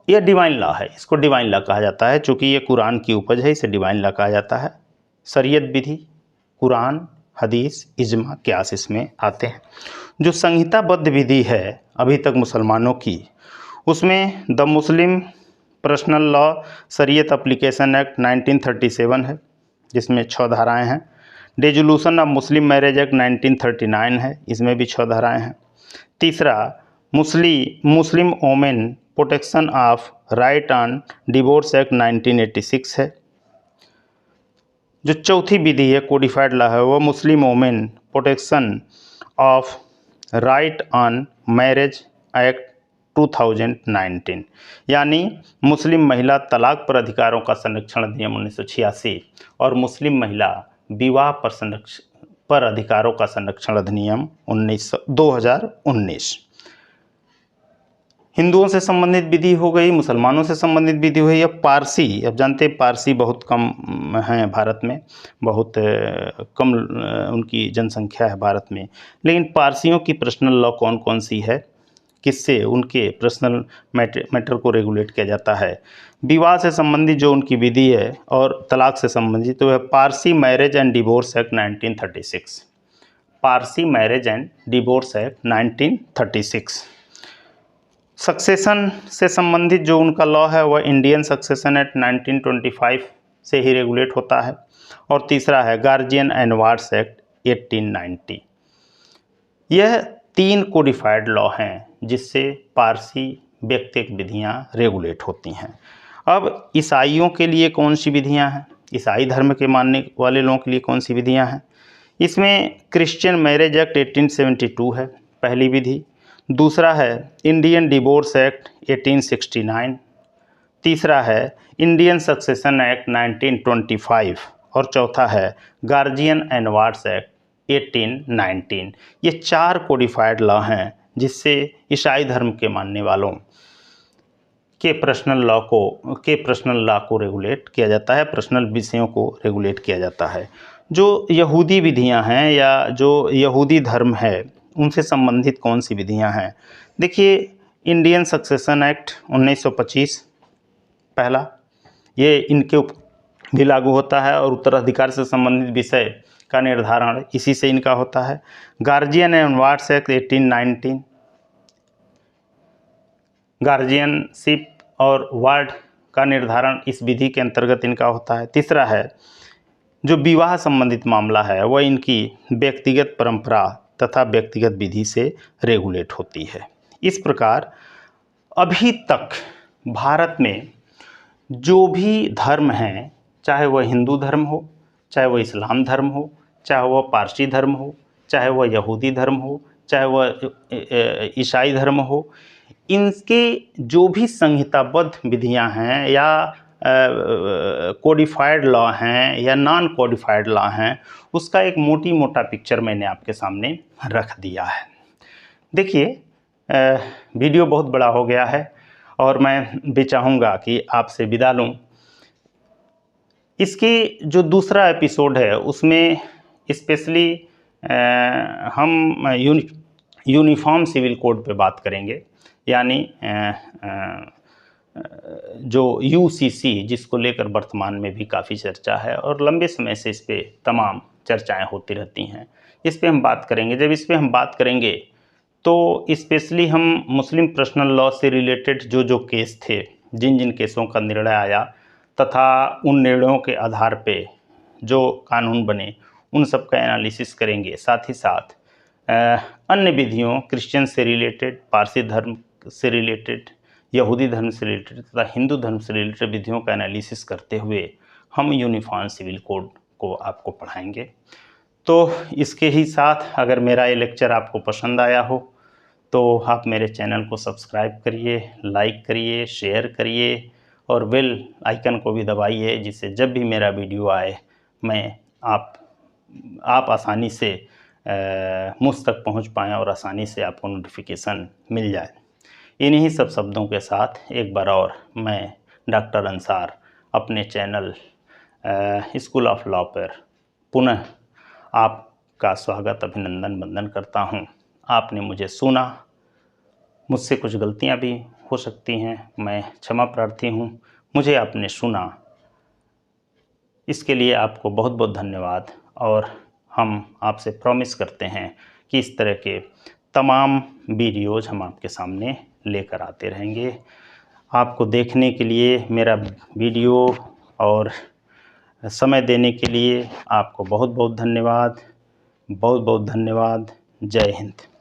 यह डिवाइन लॉ है, इसको डिवाइन लॉ कहा जाता है, चूँकि ये कुरान की उपज है, इसे डिवाइन लॉ कहा जाता है। शरीयत विधि, कुरान, हदीस, इजमा, क़यास इसमें आते हैं। जो संहिताबद्ध विधि है अभी तक मुसलमानों की, उसमें द मुस्लिम पर्सनल लॉ शरीयत एप्लीकेशन एक्ट 1937 है जिसमें 6 धाराएं हैं। Dissolution of Muslim marriage act 1939 है, इसमें भी 6 धाराएं हैं। तीसरा Muslim women protection of right on divorce act 1986 है। जो चौथी विधि है कोडिफाइड लॉ है वो Muslim women protection of right on marriage act 2019, यानी मुस्लिम महिला तलाक पर अधिकारों का संरक्षण अधिनियम 1986 और मुस्लिम महिला विवाह पर अधिकारों का संरक्षण अधिनियम 2019। हिंदुओं से संबंधित विधि हो गई, मुसलमानों से संबंधित विधि हुई। अब पारसी, अब जानते हैं पारसी बहुत कम हैं भारत में, बहुत कम उनकी जनसंख्या है भारत में, लेकिन पारसियों की पर्सनल लॉ कौन कौन सी है, किससे उनके पर्सनल मैटर को रेगुलेट किया जाता है। विवाह से संबंधित जो उनकी विधि है और तलाक से संबंधित तो है Parsi marriage and divorce act 1936, Parsi marriage and divorce act 1936। Succession से संबंधित जो उनका लॉ है वह इंडियन सक्सेशन एक्ट 1925 से ही रेगुलेट होता है। और तीसरा है गार्जियन एंड वार्ड्स एक्ट 1890। यह 3 कोडिफाइड लॉ हैं जिससे पारसी व्यक्तिगत विधियाँ रेगुलेट होती हैं। अब ईसाइयों के लिए कौन सी विधियाँ हैं, ईसाई धर्म के मानने वाले लोगों के लिए कौन सी विधियाँ हैं, इसमें क्रिश्चियन मैरिज एक्ट 1872 है पहली विधि। दूसरा है इंडियन डिवोर्स एक्ट 1869। तीसरा है इंडियन सक्सेशन एक्ट 1925 और चौथा है गार्जियन एंड वार्ड्स एक्ट 1819। ये 4 कोडिफाइड लॉ हैं जिससे ईसाई धर्म के मानने वालों के पर्सनल लॉ को रेगुलेट किया जाता है, पर्सनल विषयों को रेगुलेट किया जाता है। जो यहूदी विधियां हैं या जो यहूदी धर्म है उनसे संबंधित कौन सी विधियां हैं, देखिए इंडियन सक्सेशन एक्ट 1925 पहला, ये इनके भी लागू होता है और उत्तराधिकार से संबंधित विषय का निर्धारण इसी से इनका होता है। Guardian and wards act 1819, guardianship और वार्ड का निर्धारण इस विधि के अंतर्गत इनका होता है। तीसरा है जो विवाह संबंधित मामला है वह इनकी व्यक्तिगत परंपरा तथा व्यक्तिगत विधि से रेगुलेट होती है। इस प्रकार अभी तक भारत में जो भी धर्म हैं, चाहे वह हिंदू धर्म हो, चाहे वह इस्लाम धर्म हो, चाहे वह पारसी धर्म हो, चाहे वह यहूदी धर्म हो, चाहे वह ईसाई धर्म हो, इनके जो भी संहिताबद्ध विधियां हैं या कोडिफाइड लॉ हैं या नॉन कोडिफाइड लॉ हैं, उसका एक मोटी मोटा पिक्चर मैंने आपके सामने रख दिया है। देखिए, वीडियो बहुत बड़ा हो गया है और मैं भी चाहूँगा कि आपसे विदा लूँ। इसकी जो दूसरा एपिसोड है उसमें स्पेशली हम यूनिफॉर्म सिविल कोड पे बात करेंगे, यानी जो यूसीसी जिसको लेकर वर्तमान में भी काफ़ी चर्चा है और लंबे समय से इस पे तमाम चर्चाएं होती रहती हैं, इस पे हम बात करेंगे। जब इस पे हम बात करेंगे तो स्पेशली हम मुस्लिम पर्सनल लॉ से रिलेटेड जो जो केस थे, जिन जिन केसों का निर्णय आया तथा उन निर्णयों के आधार पे जो कानून बने, उन सब का एनालिसिस करेंगे। साथ ही साथ अन्य विधियों, क्रिश्चियन से रिलेटेड, पारसी धर्म से रिलेटेड, यहूदी धर्म से रिलेटेड तथा हिंदू धर्म से रिलेटेड विधियों का एनालिसिस करते हुए हम यूनिफॉर्म सिविल कोड को आपको पढ़ाएंगे। तो इसके ही साथ अगर मेरा ये लेक्चर आपको पसंद आया हो तो आप मेरे चैनल को सब्सक्राइब करिए, लाइक करिए, शेयर करिए और बेल आइकन को भी दबाइए, जिससे जब भी मेरा वीडियो आए मैं आप आसानी से मुझ तक पहुंच पाएँ और आसानी से आपको नोटिफिकेशन मिल जाए। इन्हीं सब शब्दों के साथ एक बार और मैं डॉक्टर अंसार अपने चैनल स्कूल ऑफ लॉ पर पुनः आपका स्वागत, अभिनंदन, वंदन करता हूं। आपने मुझे सुना, मुझसे कुछ गलतियां भी हो सकती हैं, मैं क्षमा प्रार्थी हूं। मुझे आपने सुना, इसके लिए आपको बहुत बहुत धन्यवाद। और हम आपसे प्रॉमिस करते हैं कि इस तरह के तमाम वीडियोज़ हम आपके सामने लेकर आते रहेंगे। आपको देखने के लिए, मेरा वीडियो और समय देने के लिए आपको बहुत बहुत धन्यवाद। बहुत बहुत धन्यवाद। जय हिंद।